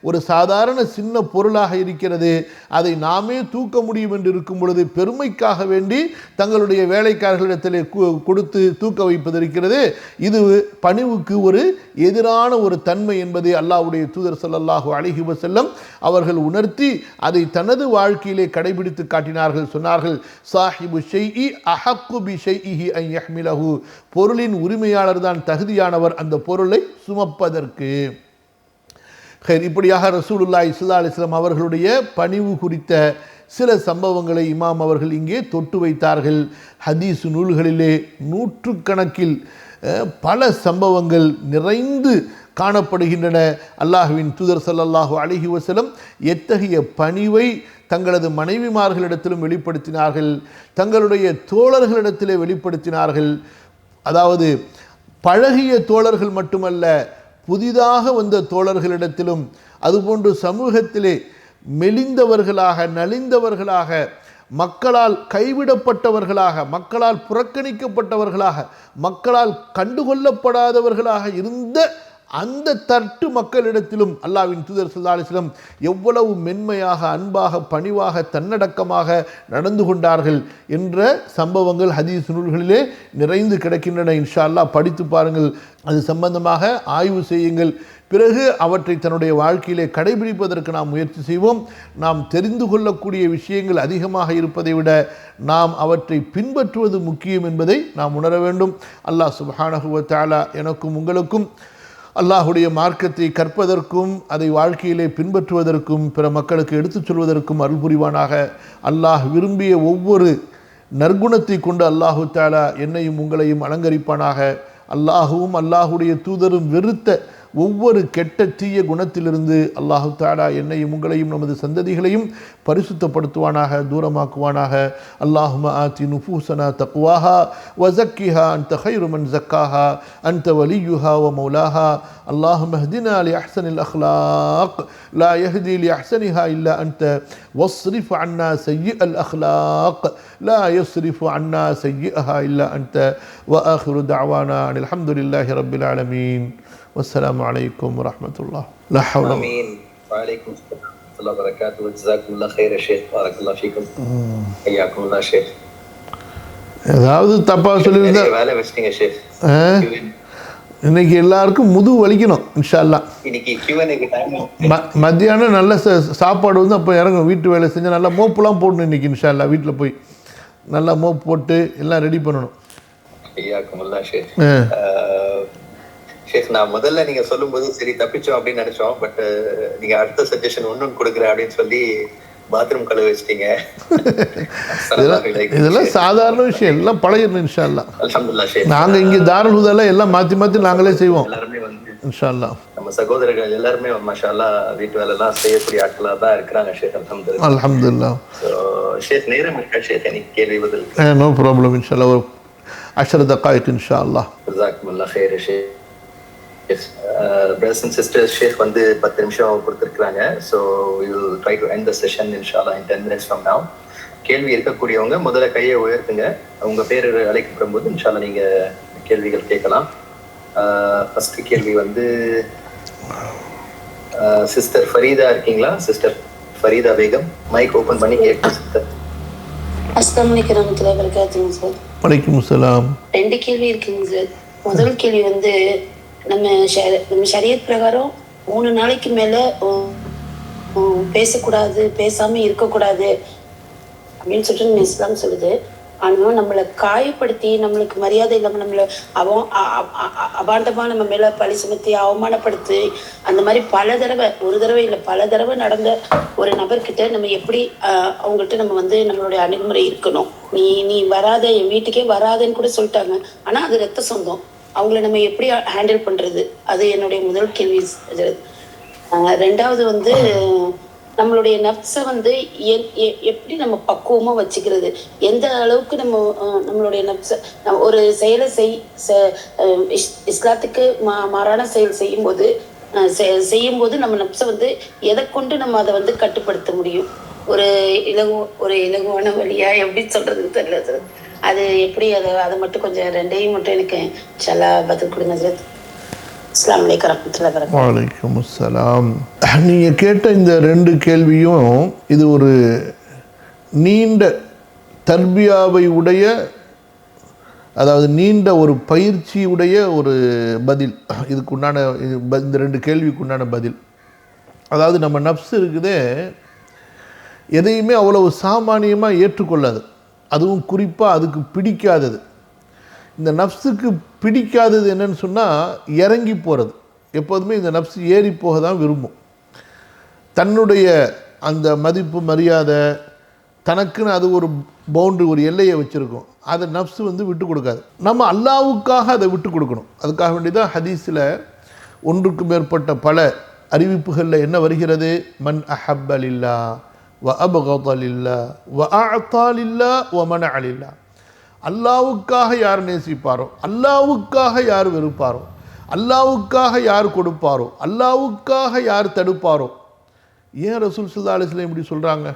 ஒரு சாதாரண சின்ன பொருளாக இருக்கிறது, அதை நாமே தூக்க முடியும் என்று இருக்கும் பொழுது பெருமைக்காக வேண்டி தங்களுடைய வேலைக்காரர்களிடத்தில் கொடுத்து தூக்க வைப்பது இருக்கிறது, இது பணிவுக்கு ஒரு எதிரான ஒரு தன்மை என்பதை அல்லாஹ்வுடைய தூதர் ஸல்லல்லாஹு அலைஹி வஸல்லம் அவர்கள் உணர்த்தி அதை தனது வாழ்க்கையிலே கடைபிடித்து காட்டினார்கள். சொன்னார்கள், சாஹிபு ஷைஇ அஹக்கு பி ஷைஇஹி அன் யஹ்மிலஹு, பொருளின் உரிமையாளர் தான் தகுதியானவர் அந்த பொருளை சுமப்பதற்கு. இப்படியாக ரசூலுல்லாஹி ஸல்லல்லாஹு அலைஹி வஸல்லம் அவர்களுடைய பணிவு குறித்த சில சம்பவங்களை இமாம் அவர்கள் இங்கே தொட்டு வைத்தார்கள். ஹதீஸ் நூல்களிலே நூற்றுக்கணக்கில் பல சம்பவங்கள் நிறைந்து காணப்படுகின்றன. அல்லாஹ்வின் தூதர் ஸல்லல்லாஹு அலைஹி வஸல்லம் எத்தகைய பணிவை தங்களது மனைவிமார்களிடத்திலும் வெளிப்படுத்தினார்கள், தங்களுடைய தோழர்களிடத்திலே வெளிப்படுத்தினார்கள். அதாவது பழகிய தோழர்கள் மட்டுமல்ல, புதிதாக வந்த தோழர்களிடத்திலும், அதுபோன்று சமூகத்திலே மெலிந்தவர்களாக, நலிந்தவர்களாக, மக்களால் கைவிடப்பட்டவர்களாக, மக்களால் புறக்கணிக்கப்பட்டவர்களாக, மக்களால் கண்டுகொள்ளப்படாதவர்களாக இருந்த அந்த தட்டு மக்களிடத்திலும் அல்லாஹ்வின் தூதர் ஸல்லல்லாஹு அலைஹி வஸல்லம் எவ்வளவு மென்மையாக, அன்பாக, பணிவாக, தன்னடக்கமாக நடந்து கொண்டார்கள் என்ற சம்பவங்கள் ஹதீஸ் நூல்களிலே நிறைந்து கிடக்கின்றன. இன்ஷா அல்லாஹ் படித்து பாருங்கள், அது சம்பந்தமாக ஆய்வு செய்யுங்கள். பிறகு அவற்றை தன்னுடைய வாழ்க்கையிலே கடைபிடிப்பதற்கு நாம் முயற்சி செய்வோம். நாம் தெரிந்து கொள்ளக்கூடிய விஷயங்கள் அதிகமாக இருப்பதை விட நாம் அவற்றை பின்பற்றுவது முக்கியம் என்பதை நாம் உணர வேண்டும். அல்லாஹ் சுப்ஹானஹு வ தஆலா எனக்கும் உங்களுக்கும் அல்லாஹுடைய மார்க்கத்தை கற்பதற்கும் அதை வாழ்க்கையிலே பின்பற்றுவதற்கும் பிற மக்களுக்கு எடுத்துச் சொல்வதற்கும் அருள் புரிவானாக. அல்லாஹ் விரும்பிய ஒவ்வொரு நற்குணத்தை கொண்டு அல்லாஹு தஆலா என்னையும் உங்களையும் அலங்கரிப்பானாக. அல்லாஹுவும் அல்லாஹுடைய தூதரும் வெறுத்த ஒவ்வொரு கெட்ட தீய குணத்திலிருந்து அல்லாஹு தஆலா என்னையும் உங்களையும் நமது சந்ததிகளையும் பரிசுத்தப்படுத்துவானாக, தூரமாக்குவானாக. அல்லாஹும்ம ஆதி நுஃபூஸனா தக்வாஹா வ ஸக்கிஹா அன்த கைரு மன் ஸக்காஹா அன்த வலியுஹா வ மௌலாஹா. அல்லாஹும்ம ஹ்தினா லி அஹ்ஸனில் அக்லாக் லா யஹ்தி லி அஹ்ஸனிஹா இல்லா அன்த வஸ்ரிஃப் அன்னா சய்யிஅல் அக்லாக் லா யஸ்ரிஃபு அன்னா சய்யிஅஹா இல்லா அன்த. வ ஆகிரு தஅவானா அனில் ஹம்துலில்லாஹி ரப்பில் ஆலமீன். والسلام عليكم ورحمة الله. لا حول. آمين. وعليكم السلام ورحمة الله وبركاته. جزاكم الله خير يا شيخ. بارك الله فيكم. حياكم الله شيخ. ஏதாவது தப்பா சொல்லியிருந்தா வேலை வச்சிட்டீங்க ஷேக். இன்னைக்கு எல்லாருக்கும் முதுகு வலிக்கணும் இன்ஷா அல்லாஹ். இன்னைக்கு Q&A டைம். மத்தியானம் நல்ல சாப்பாடு வந்து அப்போ இறங்கும். வீட்டு வேலை செஞ்சு நல்லா மோப்புலாம் போடணும் இன்னைக்கு இன்ஷா அல்லாஹ். வீட்டில் போய் நல்லா மோப்பு போட்டு எல்லாம் ரெடி பண்ணணும். حياكم الله ஷேக். ஷேக், நான் முதல்ல நீங்க சொல்லும்போது சரி தப்பிச்சோம் அப்படின்னு நினைச்சோம். பட் நீங்க அடுத்த சஜஷன் ஒன்னும் கொடுக்குறேன் அப்படின்னு சொல்லி பாத்ரூம் கழுவ வச்சிட்டீங்க. இதெல்லாம் சாதாரண விஷயம், எல்லாம் பழகிடணும் இன்ஷா அல்லாஹ். அல்ஹம்துலில்லாஹ் ஷேக். நாங்கள் இங்கே தாருல் ஹுதால எல்லாம் மாற்றி மாற்றி நாங்களே செய்வோம் எல்லாருமே வந்து இன்ஷா அல்லாஹ். நம்ம சகோதரர்கள் எல்லாருமே மாஷா அல்லாஹ் வீட்டு வேலை எல்லாம் செய்யக்கூடிய ஆட்களா தான் இருக்கிறாங்க ஷேக். அல்ஹம்துலில்லாஹ். அல்ஹம்துலில்லாஹ். ஷேக், நேரம் இருக்கா ஷேக் எனக்கு கேள்வி பதில்? நோ ப்ராப்ளம் இன்ஷா அல்லாஹ். 10 دقائق இன்ஷா அல்லாஹ். ஜஸாக்குமுல்லாஹ் خير ஷேக். brothers and sisters, ஷேக் வந்து 10 நிமிஷம் கொடுத்துருக்காங்க. So we will try to end the session inshallah in 10 minutes from now. கேள்வி இருக்கக்கூடியவங்க முதல்ல கையை உயர்த்துங்க. உங்க பேர் அழைக்கப்படும் போது இன்ஷால்லா நீங்க கேள்விகள் கேட்கலாம். ஃபர்ஸ்ட் கேள்வி வந்து சிஸ்டர் ஃபரீதா இருக்கீங்களா? Sister Farida Begum, mike open பண்ணி கேட்குங்க சிஸ்டர். அஸ்ஸலாமு அலைக்கும் வரஹ்மத்துல்லாஹி வபரகாத்துஹு சார். வலைக்கும் அஸ்ஸலாம். 2 கேள்வி இருக்குங்க சார். முதல் கேள்வி வந்து நம்ம ஷரியத் பிரகாரம் 3 நாளைக்கு மேல பேசக்கூடாது, பேசாம இருக்கக்கூடாது அப்படின்னு சொல்லிட்டு நம்ம இஸ்லாம் சொல்லுது. ஆனா நம்மளை காயப்படுத்தி, நம்மளுக்கு மரியாதை இல்லாம நம்மள அபாண்டமா நம்ம மேல பழி சுமத்தி அவமானப்படுத்தி, அந்த மாதிரி பல தடவை, ஒரு தடவை இல்லை பல தடவை நடந்த ஒரு நபர்கிட்ட நம்ம எப்படி அவங்கள்ட்ட நம்ம வந்து நம்மளுடைய அணுகுமுறை இருக்கணும். நீ வராத, என் வீட்டுக்கே வராதன்னு கூட சொல்லிட்டாங்க, ஆனா அது ரத்த சொந்தம், அவங்கள நம்ம எப்படி ஹேண்டில் பண்றது? அது என்னுடைய முதல் கேள்வி. ரெண்டாவது வந்து நம்மளுடைய நப்சை வந்து எப்படி நம்ம பக்குவமா வச்சுக்கிறது? எந்த அளவுக்கு நம்மளுடைய நப்சை ஒரு செயலை இஸ்லாத்துக்கு மாறான செயல் செய்யும்போது நம்ம நப்சை வந்து எதை கொண்டு நம்ம அதை வந்து கட்டுப்படுத்த முடியும்? ஒரு இலகுவான வழியா எப்படி சொல்றதுன்னு தெரியல சார். அது எப்படி அதை மட்டும் கொஞ்சம் ரெண்டையும் மட்டும் எனக்கு இன்ஷா பதில் கொடுங்க சார். அஸ்ஸலாமு அலைக்கும் வரஹ்மத்துல்லாஹி வபரகாத்துஹு. வலைக்கும் அஸ்ஸலாம். நீங்கள் கேட்ட இந்த 2 கேள்வியும் இது ஒரு நீண்ட தர்பியாவை உடைய, அதாவது நீண்ட ஒரு பயிற்சி உடைய ஒரு பதில். இதுக்குண்டான இந்த 2 கேள்விக்குண்டான பதில். அதாவது நம்ம நப்ஸ் இருக்குதே, எதையுமே அவ்வளவு சாமானியமாக ஏற்றுக்கொள்ளாது. அதுவும் குறிப்பாக அதுக்கு பிடிக்காதது. இந்த நப்ஸுக்கு பிடிக்காதது என்னன்னு சொன்னால் இறங்கி போகிறது. எப்போதுமே இந்த நப்ஸ் ஏறி போக தான் விரும்பும். தன்னுடைய அந்த மதிப்பு மரியாதை தனக்குன்னு அது ஒரு பவுண்டரி, ஒரு எல்லையை வச்சுருக்கும். அதை நப்ஸ் வந்து விட்டு கொடுக்காது. நம்ம அல்லாவுக்காக அதை விட்டு கொடுக்கணும். அதுக்காக வேண்டி தான் ஹதீஸில் 1க்கு மேற்பட்ட பல அறிவிப்புகளில் என்ன வருகிறது? மன் அஹப்ப லில்லாஹ் வ அப்கத லில்லாஹ் வ அஅதா லில்லாஹ் வ மனஅ லில்லாஹ். அல்லாவுக்காக யார் நேசிப்பாரோ, அல்லாவுக்காக யார் வெறுப்பாரோ, அல்லாவுக்காக யார் கொடுப்பாரோ, அல்லாவுக்காக யார் தடுப்பாரோ. ஏன் ரசூல் ஸல்லல்லாஹு அலைஹி வஸல்லம் இப்படி சொல்கிறாங்க?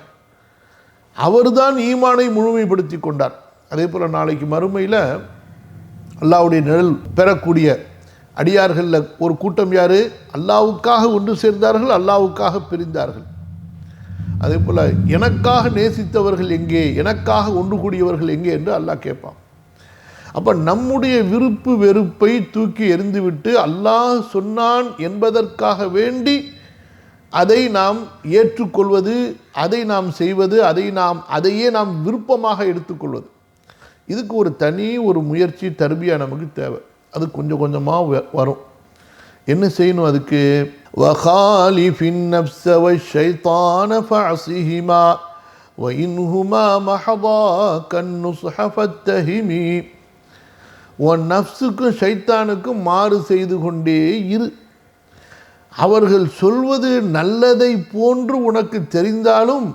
அவர்தான் ஈமானை முழுமைப்படுத்தி கொண்டார். அதே போல் நாளைக்கு மறுமையில் அல்லாஹ்வுடைய நிழல் பெறக்கூடிய அடியார்களில் ஒரு கூட்டம் யார்? அல்லாவுக்காக ஒன்று சேர்ந்தார்கள், அல்லாவுக்காக பிரிந்தார்கள். அதே போல் எனக்காக நேசித்தவர்கள் எங்கே, எனக்காக ஒன்று கூடியவர்கள் எங்கே என்று அல்லாஹ் கேட்பான். அப்போ நம்முடைய விருப்பு வெறுப்பை தூக்கி எறிந்துவிட்டு அல்லாஹ் சொன்னான் என்பதற்காக வேண்டி அதை நாம் ஏற்றுக்கொள்வது, அதை நாம் செய்வது, அதையே நாம் விருப்பமாக எடுத்துக்கொள்வது, இதுக்கு ஒரு தனி ஒரு முயற்சி தர்பியா நமக்கு தேவை. அது கொஞ்சம் கொஞ்சமாக வரும். என்ன செய்யணும் அதுக்கு? வகாலிஃபின் நஃப்ஸ வஷ்ஷைத்தான ஃபஅஸிஹிமா வஇன்ஹுமா மஹதா கன்னுஸ்ஹ ஃபத்தஹிமி. உன் நஃப்ஸுக்கும் ஷைத்தானுக்கும் மாறு செய்து கொண்டே இரு. அவர்கள் சொல்வது நல்லதை போன்று உனக்கு தெரிந்தாலும்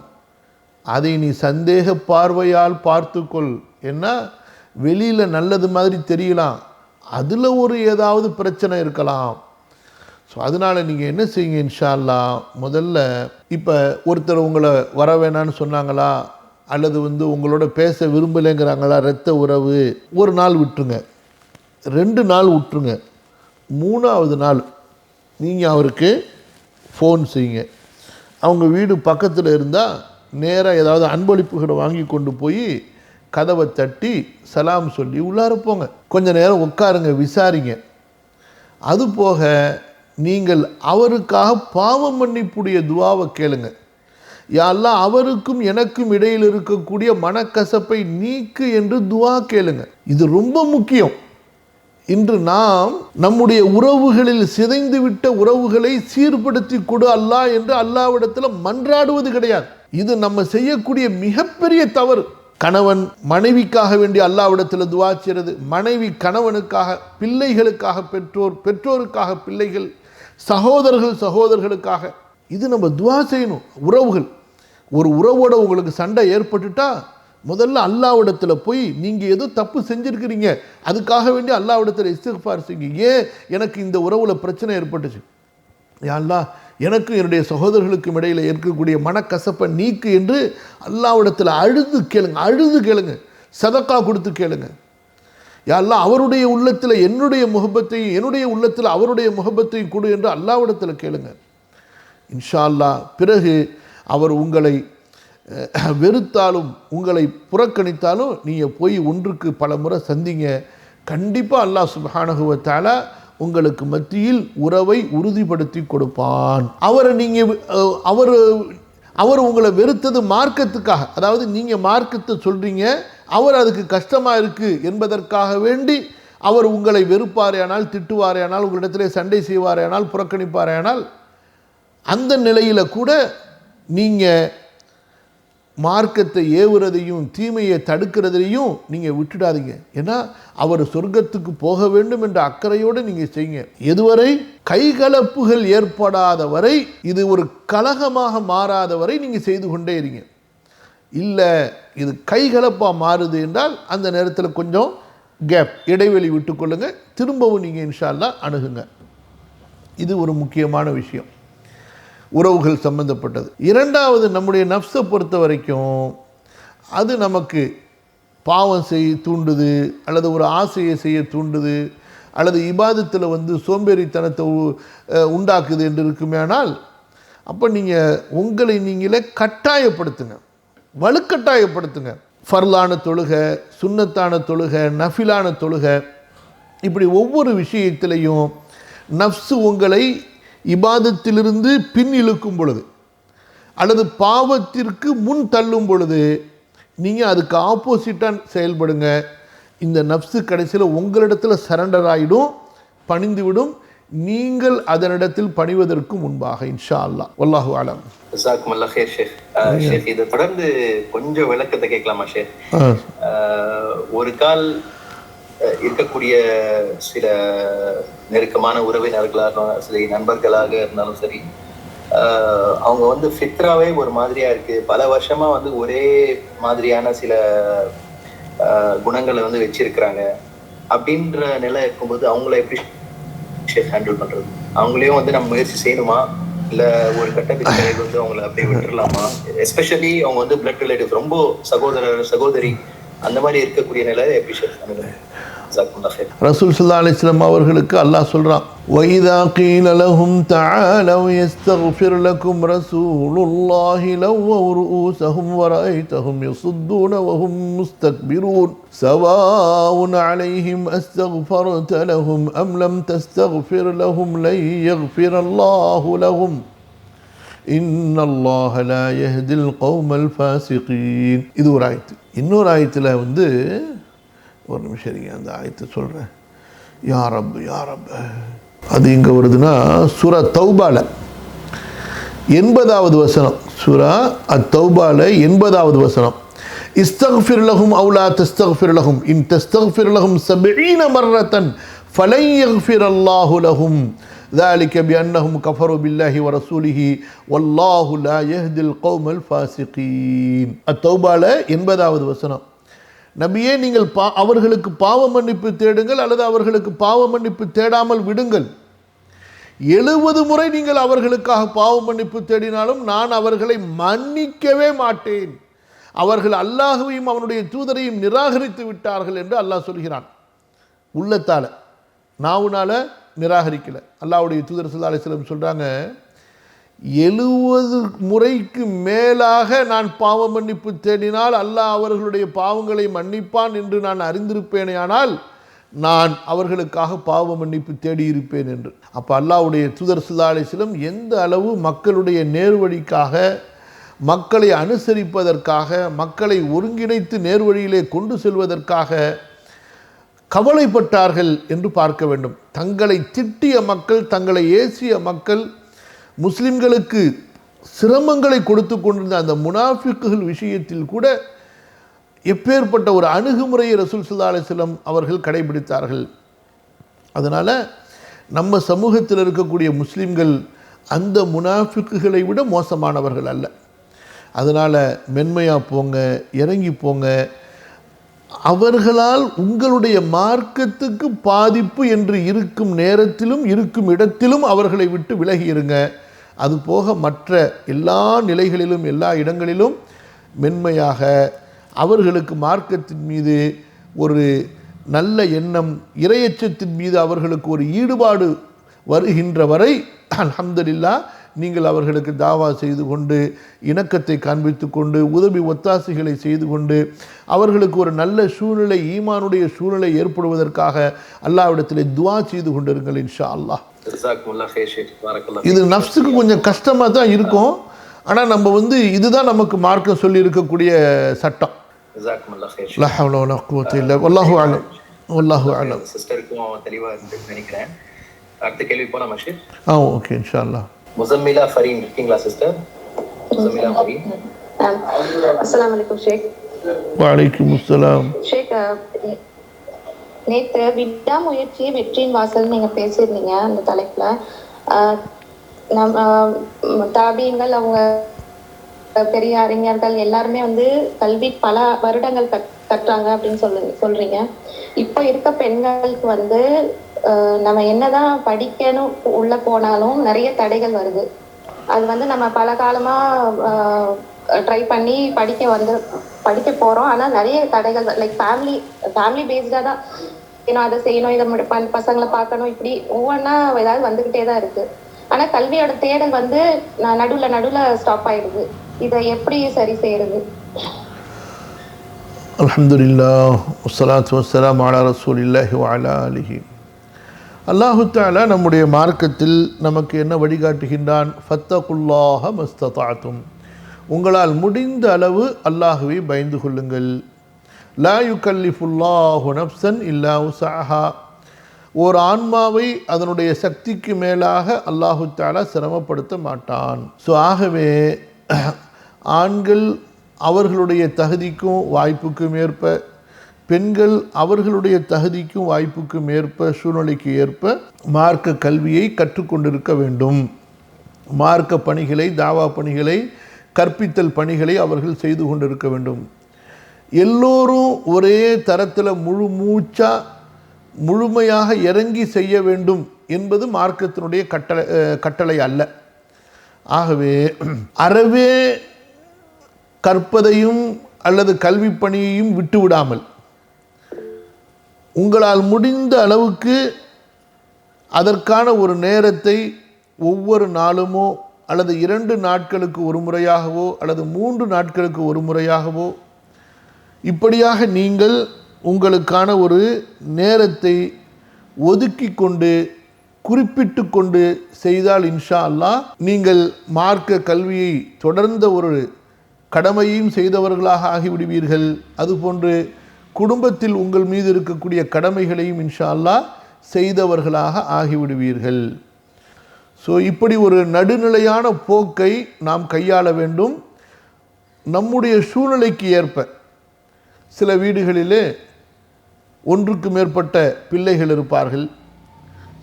அதை நீ சந்தேக பார்வையால் பார்த்துக்கொள். என்ன, வெளியில் நல்லது மாதிரி தெரியலாம், அதில் ஒரு ஏதாவது பிரச்சனை இருக்கலாம். ஸோ அதனால் நீங்கள் என்ன செய்யுங்க, இன்ஷா அல்லாஹ், முதல்ல இப்போ ஒருத்தர் உங்களை வர வேணான்னு சொன்னாங்களா, அல்லது உங்களோட பேச விரும்பலைங்கிறாங்களா, இரத்த உறவு, ஒரு நாள் விட்டுருங்க, 2 நாள் விட்டுருங்க. 3ஆவது நாள் நீங்கள் அவருக்கு ஃபோன் செய்யுங்க. அவங்க வீடு பக்கத்தில் இருந்தால் நேராக ஏதாவது அன்பளிப்புகளை வாங்கி கொண்டு போய் கதவை தட்டி சலாம் சொல்லி உள்ளார போங்க. கொஞ்சம் நேரம் உட்காருங்க, விசாரிங்க. அதுபோக நீங்கள் அவருக்காக பாவ மன்னிப்புடைய துவாவை கேளுங்க. யா அல்லாஹ், அவருக்கும் எனக்கும் இடையில் இருக்கக்கூடிய மனக்கசப்பை நீக்கு என்று துவா கேளுங்க. இது ரொம்ப முக்கியம். இன்று நாம் நம்முடைய உறவுகளில் சிதைந்து விட்ட உறவுகளை சீர்படுத்தி கொடு அல்லாஹ் என்று அல்லாஹ்விடத்தில் மன்றாடுவது கிடையாது. இது நம்ம செய்யக்கூடிய மிகப்பெரிய தவறு. கணவன் மனைவிக்காக வேண்டி அல்லாஹ்விடத்தில் துவா செய்கிறது, மனைவி கணவனுக்காக, பிள்ளைகளுக்காக பெற்றோர், பெற்றோருக்காக பிள்ளைகள், சகோதரர்கள் சகோதரர்களுக்காக, இது நம்ம துவா செய்யணும். உறவுகள், ஒரு உறவோட உங்களுக்கு சண்டை ஏற்பட்டுட்டா முதல்ல அல்லாஹ்விடத்தில் போய் நீங்கள் ஏதோ தப்பு செஞ்சுருக்கிறீங்க, அதுக்காக வேண்டி அல்லாஹ்விடத்தில் இஸ்திக்ஃபார் செய்யுங்க. ஏன் எனக்கு இந்த உறவில் பிரச்சனை ஏற்பட்டுச்சு, யா அல்லாஹ் எனக்கும் என்னுடைய சகோதரர்களுக்கும் இடையில் இருக்கக்கூடிய மனக்கசப்பை நீக்கு என்று அல்லாஹ்விடத்தில் அழுது கேளுங்க, சதக்கா கொடுத்து கேளுங்க. யா அல்லாஹ், அவருடைய உள்ளத்தில் என்னுடைய முகப்பத்தையும், என்னுடைய உள்ளத்தில் அவருடைய முகப்பத்தையும் கொடு என்று அல்லாஹ்விடத்தில் கேளுங்க. இன்ஷா அல்லாஹ், பிறகு அவர் உங்களை வெறுத்தாலும் உங்களை புறக்கணித்தாலும் நீங்கள் போய் ஒன்றுக்கு பல முறை சந்திங்க. கண்டிப்பாக அல்லாஹ் சுப்ஹானஹு வ தஆலா உங்களுக்கு மத்தியில் உறவை உறுதிப்படுத்தி கொடுப்பான். அவர் உங்களை வெறுத்தது மார்க்கத்துக்காக, அதாவது நீங்கள் மார்க்கத்தை சொல்கிறீங்க, அவர் அதுக்கு கஷ்டமாக இருக்குது என்பதற்காக வேண்டி அவர் உங்களை வெறுப்பாரேயானால், திட்டுவாரேயானால், உங்களிடத்திலே சண்டை செய்வாரேயானால், புறக்கணிப்பாரேயானால், அந்த நிலையில் கூட நீங்கள் மார்க்கத்தை ஏவுறதையும் தீமையை தடுக்கிறதையும் நீங்கள் விட்டுடாதீங்க. ஏன்னா அவர் சொர்க்கத்துக்கு போக வேண்டும் என்ற அக்கறையோடு நீங்கள் செய்யுங்க. எதுவரை கைகலப்புகள் ஏற்படாத வரை, இது ஒரு கலகமாக மாறாத வரை நீங்கள் செய்து கொண்டே இருங்க. இல்லை இது கைகலப்பாக மாறுது என்றால் அந்த நேரத்தில் கொஞ்சம் கேப், இடைவெளி விட்டுக்கொள்ளுங்க, திரும்பவும் நீங்கள் இன்ஷா அல்லாஹ் அணுகுங்க. இது ஒரு முக்கியமான விஷயம், உறவுகள் சம்பந்தப்பட்டது. 2வது, நம்முடைய நஃப்ஸை பொறுத்த வரைக்கும் அது நமக்கு பாவம் செய்ய தூண்டுது, அல்லது ஒரு ஆசையை செய்ய தூண்டுது, அல்லது இபாதத்தில் சோம்பேறித்தனத்தை உண்டாக்குது என்று இருக்குமேனால், அப்போ நீங்கள் உங்களை நீங்களே கட்டாயப்படுத்துங்க, வலுக்கட்டாயப்படுத்துங்க. ஃபர்லான தொழுகை, சுன்னத்தான தொழுகை, நஃபிலான தொழுகை, இப்படி ஒவ்வொரு விஷயத்திலையும் நஃப்ஸு உங்களை இபாதத்திலிருந்து பின் இழுக்கும் பொழுது, அல்லது பாவத்திற்கு முன் தள்ளும் பொழுது, நீங்கள் அதுக்கு ஆப்போசிட்டாக செயல்படுங்க. இந்த நஃப்ஸு கடைசியில் உங்களிடத்தில் சரண்டர் ஆகிடும், பணிந்துவிடும், நீங்கள் அதனிடத்தில் பணிவதற்கு முன்பாக. இன்ஷா அல்லாஹ். வல்லாஹு அலம். ஜஸாக்குமுல்லாஹ் ஹைர் ஷேக். ஷேக், இதை தொடர்ந்து கொஞ்சம் விளக்கத்தை கேட்கலாமா ஷேக்? ஒரு கால் இருக்கக்கூடிய சில நெருக்கமான உறவினர்களாக, சில நண்பர்களாக இருந்தாலும் சரி, அவங்க ஃபித்ராவே ஒரு மாதிரியா இருக்கு, பல வருஷமா ஒரே மாதிரியான சில குணங்களை வச்சிருக்கிறாங்க. அப்படின்ற நிலை இருக்கும்போது அவங்கள எப்படி ஹேண்டில் பண்றது? அவங்களையும் நம்ம முயற்சி செய்யணுமா, இல்ல ஒரு கட்டத்துக்கு அவங்களை அப்படியே விட்டுடலாமா? எஸ்பெஷலி அவங்க பிளட் ரிலேட்டிவ், ரொம்ப சகோதரர் சகோதரி அந்த மாதிரி இருக்கக்கூடிய நிலை எப்படி ஷேக் பண்ணுங்க? ரசூல் ஸல்லல்லாஹு அலைஹி வஸல்லம் அவர்களுக்கு அல்லாஹ் சொல்றான், وَإِذَا قِيلَ لَهُمْ تَعَالَوْا يَسْتَغْفِرْ لَكُمْ رَسُولُ اللَّهِ لَوَّوْا رُؤُوسَهُمْ وَرَأَيْتَهُمْ يَصُدُّونَ وَهُمْ مُسْتَكْبِرُونَ سَوَاءٌ عَلَيْهِمْ أَسْتَغْفَرْتَ لَهُمْ أَمْ لَمْ تَسْتَغْفِرْ لَهُمْ لَن يَغْفِرَ اللَّهُ لَهُمْ إِنَّ اللَّهَ لَا يَهْدِي الْقَوْمَ الْفَاسِقِينَ. இது ஒரு ஆயத்து. இன்னொரு ஆயத்தில் ஒரு நிமிஷம் இருங்க, அந்த ஆயத்தை சொல்கிறேன். யா ரப் யா ரப், அது எங்கே வருதுன்னா சூரா தௌபால 80வது வசனம். சூரா அத்தௌபால 80வது வசனம். இஸ்தக்ஃபிர் லஹும் அவு லா தஸ்தக்ஃபிர் லஹும் இன் தஸ்தக்ஃபிர் லஹும் 70 மர்ரத்தன் ஃபலன் யக்ஃபிர் அல்லாஹு லஹும் ذلك بأنهم كفروا بالله ورسوله والله لا يهدي القوم الفاسقين. அத்தௌபால 80வது வசனம். நபியே, நீங்கள் அவர்களுக்கு பாவ மன்னிப்பு தேடுங்கள் அல்லது அவர்களுக்கு பாவ மன்னிப்பு தேடாமல் விடுங்கள். 70 முறை நீங்கள் அவர்களுக்காக பாவ மன்னிப்பு தேடினாலும் நான் அவர்களை மன்னிக்கவே மாட்டேன். அவர்கள் அல்லாஹுவையும் அவனுடைய தூதரையும் நிராகரித்து விட்டார்கள் என்று அல்லாஹ் சொல்கிறான். உள்ளத்தால, நாவுனால நிராகரிக்கல. அல்லாஹ்வுடைய தூதர் ஸல்லல்லாஹு அலைஹி வஸல்லம் சொல்றாங்க, 70 முறைக்கு மேலாக நான் பாவ மன்னிப்பு தேடினால் அல்லாஹ் அவர்களுடைய பாவங்களை மன்னிப்பான் என்று நான் அறிந்திருப்பேனேயானால் நான் அவர்களுக்காக பாவ மன்னிப்பு தேடியிருப்பேன் என்று. அப்போ அல்லாஹ்வுடைய தூதர் ஸல்லல்லாஹு அலைஹி வஸல்லம் எந்த அளவு மக்களுடைய நேர்வழிக்காக, மக்களை அனுசரிப்பதற்காக, மக்களை ஒருங்கிணைத்து நேர்வழியிலே கொண்டு செல்வதற்காக கவலைப்பட்டார்கள் என்று பார்க்க வேண்டும். தங்களை திட்டிய மக்கள், தங்களை ஏசிய மக்கள், முஸ்லிம்களுக்கு சிரமங்களை கொடுத்து கொண்டிருந்த அந்த முனாஃபிக்குகள் விஷயத்தில் கூட எப்பேற்பட்ட ஒரு அணுகுமுறையை ரசூல் ஸல்லல்லாஹு அலைஹி வஸல்லம் அவர்கள் கடைபிடித்தார்கள். அதனால் நம்ம சமூகத்தில் இருக்கக்கூடிய முஸ்லிம்கள் அந்த முனாஃபிக்குகளை விட மோசமானவர்கள் அல்ல. அதனால் மென்மையாக போங்க, இறங்கி போங்க. அவர்களால் உங்களுடைய மார்க்கத்துக்கு பாதிப்பு என்று இருக்கும் நேரத்திலும் இருக்கும் இடத்திலும் அவர்களை விட்டு விலகி இருங்க. அதுபோக மற்ற எல்லா நிலைகளிலும் எல்லா இடங்களிலும் மென்மையாக அவர்களுக்கு மார்க்கத்தின் மீது ஒரு நல்ல எண்ணம், இறையச்சத்தின் மீது அவர்களுக்கு ஒரு ஈடுபாடு வருகின்ற வரை அல்ஹம்துலில்லாஹ் நீங்கள் அவர்களுக்கு தாவா செய்து கொண்டு, இணக்கத்தை காண்பித்து கொண்டு, உதவி ஒத்தாசைகளை செய்து கொண்டு, அவர்களுக்கு ஒரு நல்ல சூழ்நிலை, ஈமானுடைய சூழ்நிலை ஏற்படுவதற்காக அல்லாஹ்விடத்திலே துஆ செய்து கொண்டிருங்கள் இன்ஷா அல்லாஹ். இது நஃப்ஸுக்கு கொஞ்சம் கஷ்டமாக தான் இருக்கும். ஆனால் நம்ம இதுதான் நமக்கு மார்க்கம் சொல்லி இருக்கக்கூடிய சட்டம். லா ஹவ்ல வலா குவத்த இல்லா வல்லாஹு அலம். வல்லாஹு அலம். சிஸ்டருக்கும் தெளிவாக இருந்துன்னு நினைக்கிறேன். அடுத்த கேள்வி போலாம் மஷீர். ஓகே இன்ஷா அல்லாஹ். முஸம்மிலா ஃபரீன் இருக்கீங்களா சிஸ்டர்? முஸம்மிலா ஃபரீன். அஸ்ஸலாமு அலைக்கும் ஷேக். வலைக்கும் அஸ்ஸலாம். ஷேக், நேற்று விடாமுயற்சி வெற்றியின் வாசல் நீங்க பேசியிருந்தீங்க. அந்த தலைப்புல நம்ம தாபீன்கள், அவங்க பெரிய அறிஞர்கள் எல்லாருமே கல்வி பல வருடங்கள் கற்றாங்க அப்படின்னு சொல்றீங்க. இப்போ இருக்க பெண்களுக்கு நம்ம என்னதான் படிக்கணும் உள்ள போனாலும் நிறைய தடைகள் வருது. அது நம்ம பல காலமா ட்ரை பண்ணி படிக்க போறோம். ஆனா நிறைய தடைகள், லைக் ஃபேமிலி பேஸ்டா தான், அதை செய்யணும், இதை பசங்களை பார்க்கணும், இப்படி ஒவ்வொன்றா ஏதாவது வந்துகிட்டே தான் இருக்கு. ஆனா கல்வியோட தேடல் நடுவுல ஸ்டாப் ஆயிடுது. இதை எப்படி சரி செய்யறது? அல்ஹம்துலில்லாஹ் வஸ்ஸலாத்து வஸ்ஸலாமு அலா ரசூலில்லாஹி வ அலா ஆலிஹி. அல்லாஹு தஆலா நம்முடைய மார்க்கத்தில் நமக்கு என்ன வழிகாட்டுகின்றான்? ஃபத்தகுல்லாஹ மஸ்ததஅதும், உங்களால் முடிந்த அளவு அல்லாஹுவை பயந்து கொள்ளுங்கள். லா யுகல்லிஃபுல்லாஹு நஃப்ஸன் இல்லா உஸஹா, ஒரு ஆன்மாவை அதனுடைய சக்திக்கு மேலாக அல்லாஹு தஆலா சிரமப்படுத்த மாட்டான். ஸோ ஆகவே ஆண்கள் அவர்களுடைய தகுதிக்கும் வாய்ப்புக்கும் ஏற்ப, பெண்கள் அவர்களுடைய தகுதிக்கும் வாய்ப்புக்கும் ஏற்ப, சூழ்நிலைக்கு ஏற்ப மார்க்க கல்வியை கற்றுக்கொண்டிருக்க வேண்டும். மார்க்க பணிகளை, தாவா பணிகளை, கற்பித்தல் பணிகளை அவர்கள் செய்து கொண்டிருக்க வேண்டும். எல்லோரும் ஒரே தரத்தில் முழுமையாக இறங்கி செய்ய வேண்டும் என்பது மார்க்கத்தினுடைய கட்டளை அல்ல. ஆகவே அறவே கற்பதையும் அல்லது கல்வி பணியையும் விட்டுவிடாமல் உங்களால் முடிந்த அளவுக்கு அதற்கான ஒரு நேரத்தை ஒவ்வொரு நாளுமோ அல்லது 2 நாட்களுக்கு ஒரு முறையாகவோ அல்லது 3 நாட்களுக்கு ஒரு முறையாகவோ இப்படியாக நீங்கள் உங்களுக்கான ஒரு நேரத்தை ஒதுக்கி கொண்டு குறிப்பிட்டு கொண்டு செய்தால் இன்ஷா அல்லாஹ் நீங்கள் மார்க்க கல்வியை தொடர்ந்த ஒரு கடமையையும் செய்தவர்களாக ஆகிவிடுவீர்கள். அதுபோன்று குடும்பத்தில் உங்கள் மீது இருக்கக்கூடிய கடமைகளையும் இன்ஷா அல்லாஹ் செய்தவர்களாக ஆகிவிடுவீர்கள். ஸோ இப்படி ஒரு நடுநிலையான போக்கை நாம் கையாள வேண்டும். நம்முடைய சூழ்நிலைக்கு ஏற்ப சில வீடுகளிலே ஒன்றுக்கு மேற்பட்ட பிள்ளைகள் இருப்பார்கள்.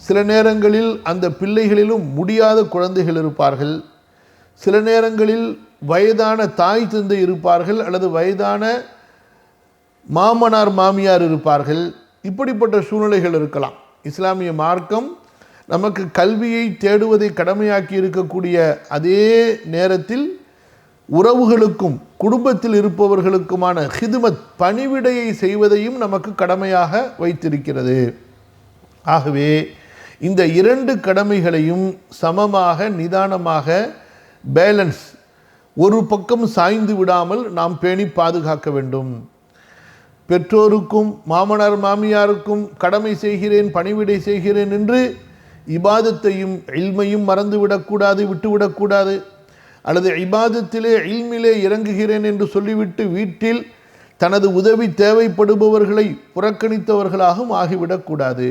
சில நேரங்களில் அந்த பிள்ளைகளிலும் முடியாத குழந்தைகள் இருப்பார்கள். சில நேரங்களில் வயதான தாய் தந்தை இருப்பார்கள் அல்லது வயதான மாமனார் மாமியார் இருப்பார்கள். இப்படிப்பட்ட சூழ்நிலைகள் இருக்கலாம். இஸ்லாமிய மார்க்கம் நமக்கு கல்வியை தேடுவதை கடமையாக்கி இருக்கக்கூடிய அதே நேரத்தில் உறவுகளுக்கும் குடும்பத்தில் இருப்பவர்களுக்குமான ஹிதுமத் பணிவிடையை செய்வதையும் நமக்கு கடமையாக வைத்திருக்கிறது. ஆகவே இந்த 2 கடமைகளையும் சமமாக நிதானமாக பேலன்ஸ் ஒரு பக்கம் சாய்ந்து விடாமல் நாம் பேணி பாதுகாக்க வேண்டும். பெற்றோருக்கும் மாமனார் மாமியாருக்கும் கடமை செய்கிறேன் பணிவிடை செய்கிறேன் என்று இபாதத்தையும் இல்மையும் மறந்துவிடக்கூடாது, விட்டுவிடக்கூடாது. அல்லது இபாதத்திலே இல்மிலே இறங்குகிறேன் என்று சொல்லிவிட்டு வீட்டில் தனது உதவி தேவைப்படுபவர்களை புறக்கணித்தவர்களாகவும் ஆகிவிடக்கூடாது.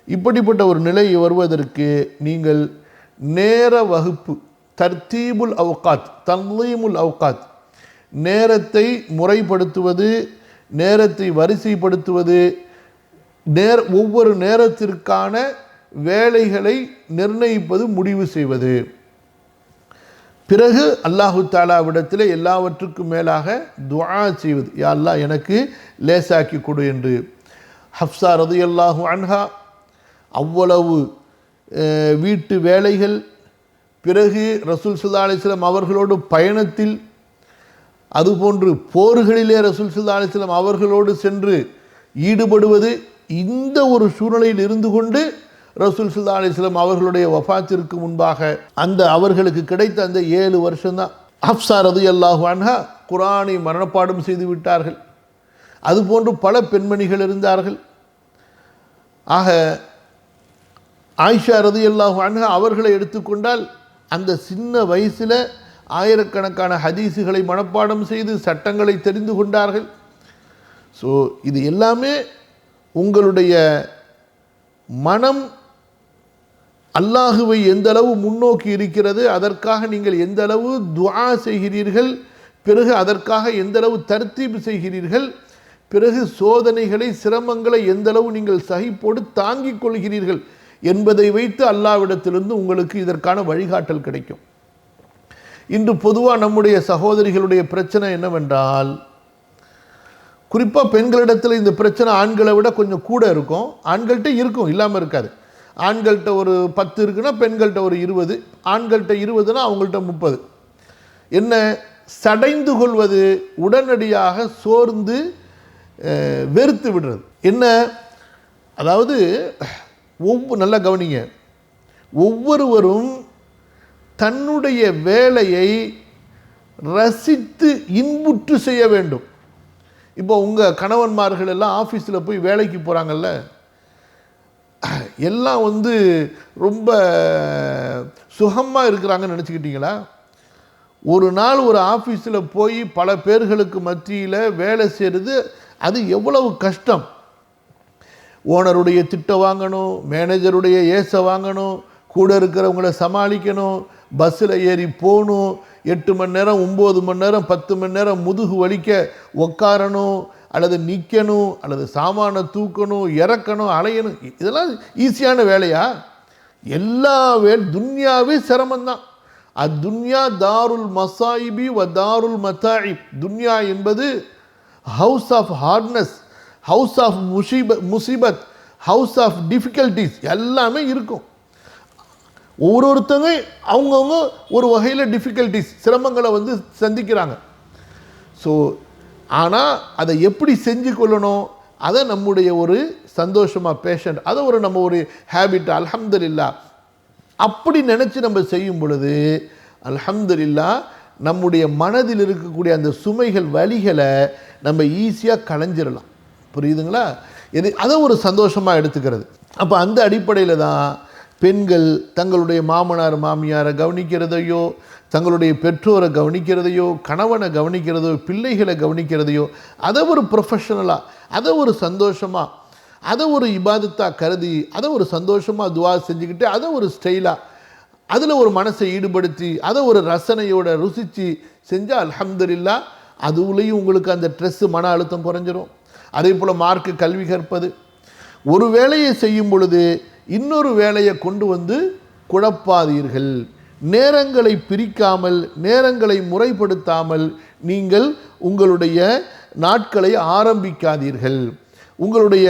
இப்படிப்பட்ட ஒரு நிலை வருவதற்கு நீங்கள் நேர வகுப்பு தர்தீபுல் அவுகாத் தன்லீமுல் அவுகாத் நேரத்தை முறைப்படுத்துவது, நேரத்தை வரிசைப்படுத்துவது, ஒவ்வொரு நேரத்திற்கான வேலைகளை நிர்ணயிப்பது, முடிவு செய்வது. பிறகு அல்லாஹு தாலாவிடத்தில் எல்லாவற்றுக்கும் மேலாக துஆ செய்வது, யா அல்லாஹ் எனக்கு லேசாக்கி கொடு என்று. ஹப்ஸா ரலியல்லாஹு அன்ஹா அவ்வளவு வீட்டு வேலைகள், பிறகு ரசூல் ஸல்லல்லாஹு அலைஹி வஸல்லம் அவர்களோடு பயணத்தில், அதுபோன்று போர்களிலே ரசூல் ஸல்லல்லாஹு அலைஹி வஸல்லம் அவர்களோடு சென்று ஈடுபடுவது, இந்த ஒரு சூழ்நிலையில் இருந்து கொண்டு ரசூல் ஸல்லல்லாஹு அலைஹி வஸல்லம் அவர்களுடைய வஃபாத்திற்கு முன்பாக அவர்களுக்கு கிடைத்த அந்த 7 வருஷம்தான். ஹப்ஸா ரலியல்லாஹு அன்ஹா குர்ஆனை மனப்பாடம் செய்து விட்டார்கள். அதுபோன்று பல பெண்மணிகள் இருந்தார்கள். ஆக ஆயிஷா ரலியல்லாஹு அன்ஹா அவர்களை எடுத்துக்கொண்டால் அந்த சின்ன வயசில் ஆயிரக்கணக்கான ஹதீஸுகளை மனப்பாடம் செய்து சட்டங்களை தெரிந்து கொண்டார்கள். ஸோ இது எல்லாமே உங்களுடைய மனம் அல்லாஹுவை எந்த அளவு முன்னோக்கி இருக்கிறது, அதற்காக நீங்கள் எந்த அளவு துஆ செய்கிறீர்கள், பிறகு அதற்காக எந்த அளவு தர்த்தீப் செய்கிறீர்கள், பிறகு சோதனைகளை சிரமங்களை எந்த அளவு நீங்கள் சகிப்போடு தாங்கிக் கொள்கிறீர்கள் என்பதை வைத்து அல்லாஹ்விடத்திலிருந்து உங்களுக்கு இதற்கான வழிகாட்டல் கிடைக்கும். இன்று பொதுவாக நம்முடைய சகோதரிகளுடைய பிரச்சனை என்னவென்றால், குறிப்பாக பெண்களிடத்தில் இந்த பிரச்சனை ஆண்களை விட கொஞ்சம் கூட இருக்கும். ஆண்கள்கிட்ட இருக்கும், இல்லாமல் இருக்காது. ஆண்கள்கிட்ட ஒரு 10 இருக்குன்னா பெண்கள்கிட்ட ஒரு 20, ஆண்கள்கிட்ட 20னா அவங்கள்ட்ட 30. என்ன சடைந்து கொள்வது, உடனடியாக சோர்ந்து வெறுத்து விடுறது. என்ன அதாவது நல்லா கவனிங்க, ஒவ்வொருவரும் தன்னுடைய வேலையை ரசித்து இன்புற்று செய்ய வேண்டும். இப்போ உங்கள் கணவன்மார்கள் எல்லாம் ஆஃபீஸில் போய் வேலைக்கு போகிறாங்கல்ல, எல்லாம் ரொம்ப சுகமாக இருக்கிறாங்கன்னு நினச்சிக்கிட்டீங்களா? ஒரு நாள் ஒரு ஆஃபீஸில் போய் பல பேர்களுக்கு மத்தியில் வேலை செய்கிறது, அது எவ்வளவு கஷ்டம். ஓனருடைய திட்டை வாங்கணும், மேனேஜருடைய ஏசை வாங்கணும், கூட இருக்கிறவங்கள சமாளிக்கணும், பஸ்ஸில் ஏறி போகணும், 8 மணி நேரம் 9 மணி நேரம் 10 மணி நேரம் முதுகு வலிக்க உக்காரணும், அல்லது நிற்கணும், அல்லது சாமானை தூக்கணும், இறக்கணும், அலையணும். இதெல்லாம் ஈஸியான வேலையா? எல்லா துன்யாவே சிரமந்தான். அத்துன்யா தாருல் மசாயிபி வ தாருல் மதாயிப். துன்யா என்பது house of hardness, house of முசீபத், ஹவுஸ் ஆஃப் டிஃபிகல்ட்டிஸ் எல்லாமே இருக்கும். ஒவ்வொருத்தங்க அவங்கவுங்க ஒரு வகையில் டிஃபிகல்ட்டிஸ் சிரமங்களை சந்திக்கிறாங்க. ஸோ ஆனால் அதை எப்படி செஞ்சு கொள்ளணும், அதை நம்முடைய ஒரு சந்தோஷமாக பேஷண்ட் அதை ஒரு நம்ம ஒரு ஹேபிட் அல்ஹம்துலில்லாஹ் அப்படி நினச்சி நம்ம செய்யும் பொழுது அல்ஹம்துலில்லாஹ் நம்முடைய மனதில் இருக்கக்கூடிய அந்த சுமைகள் வலிகளை நம்ம ஈஸியாக களைஞ்சிடலாம். புரியுதுங்களா? அதை ஒரு சந்தோஷமாக எடுத்துக்கிறது. அப்போ அந்த அடிப்படையில் தான் பெண்கள் தங்களுடைய மாமனார் மாமியாரை கவனிக்கிறதையோ, தங்களுடைய பெற்றோரை கவனிக்கிறதையோ, கணவனை கவனிக்கிறதோ, பிள்ளைகளை கவனிக்கிறதையோ அதை ஒரு ப்ரொஃபஷனலாக, அதை ஒரு சந்தோஷமாக, அதை ஒரு இபாதத்தாக கருதி, அதை ஒரு சந்தோஷமாக துவா செஞ்சுக்கிட்டு, அதை ஒரு ஸ்டைலாக, அதில் ஒரு மனசை ஈடுபடுத்தி, அதை ஒரு ரசனையோட ருசித்து செஞ்சால் அல்ஹம்துலில்லாஹ் அதுலேயும் உங்களுக்கு அந்த ஸ்ட்ரெஸ்ஸு மன அழுத்தம் குறைஞ்சிரும். அதே போல் மார்க்கு கல்வி கற்பது, ஒரு வேலையை செய்யும் பொழுது இன்னொரு வேலையை கொண்டு வந்து குழப்பாதீர்கள். நேரங்களை பிரிக்காமல், நேரங்களை முறைப்படுத்தாமல் நீங்கள் உங்களுடைய நாட்களை ஆரம்பிக்காதீர்கள். உங்களுடைய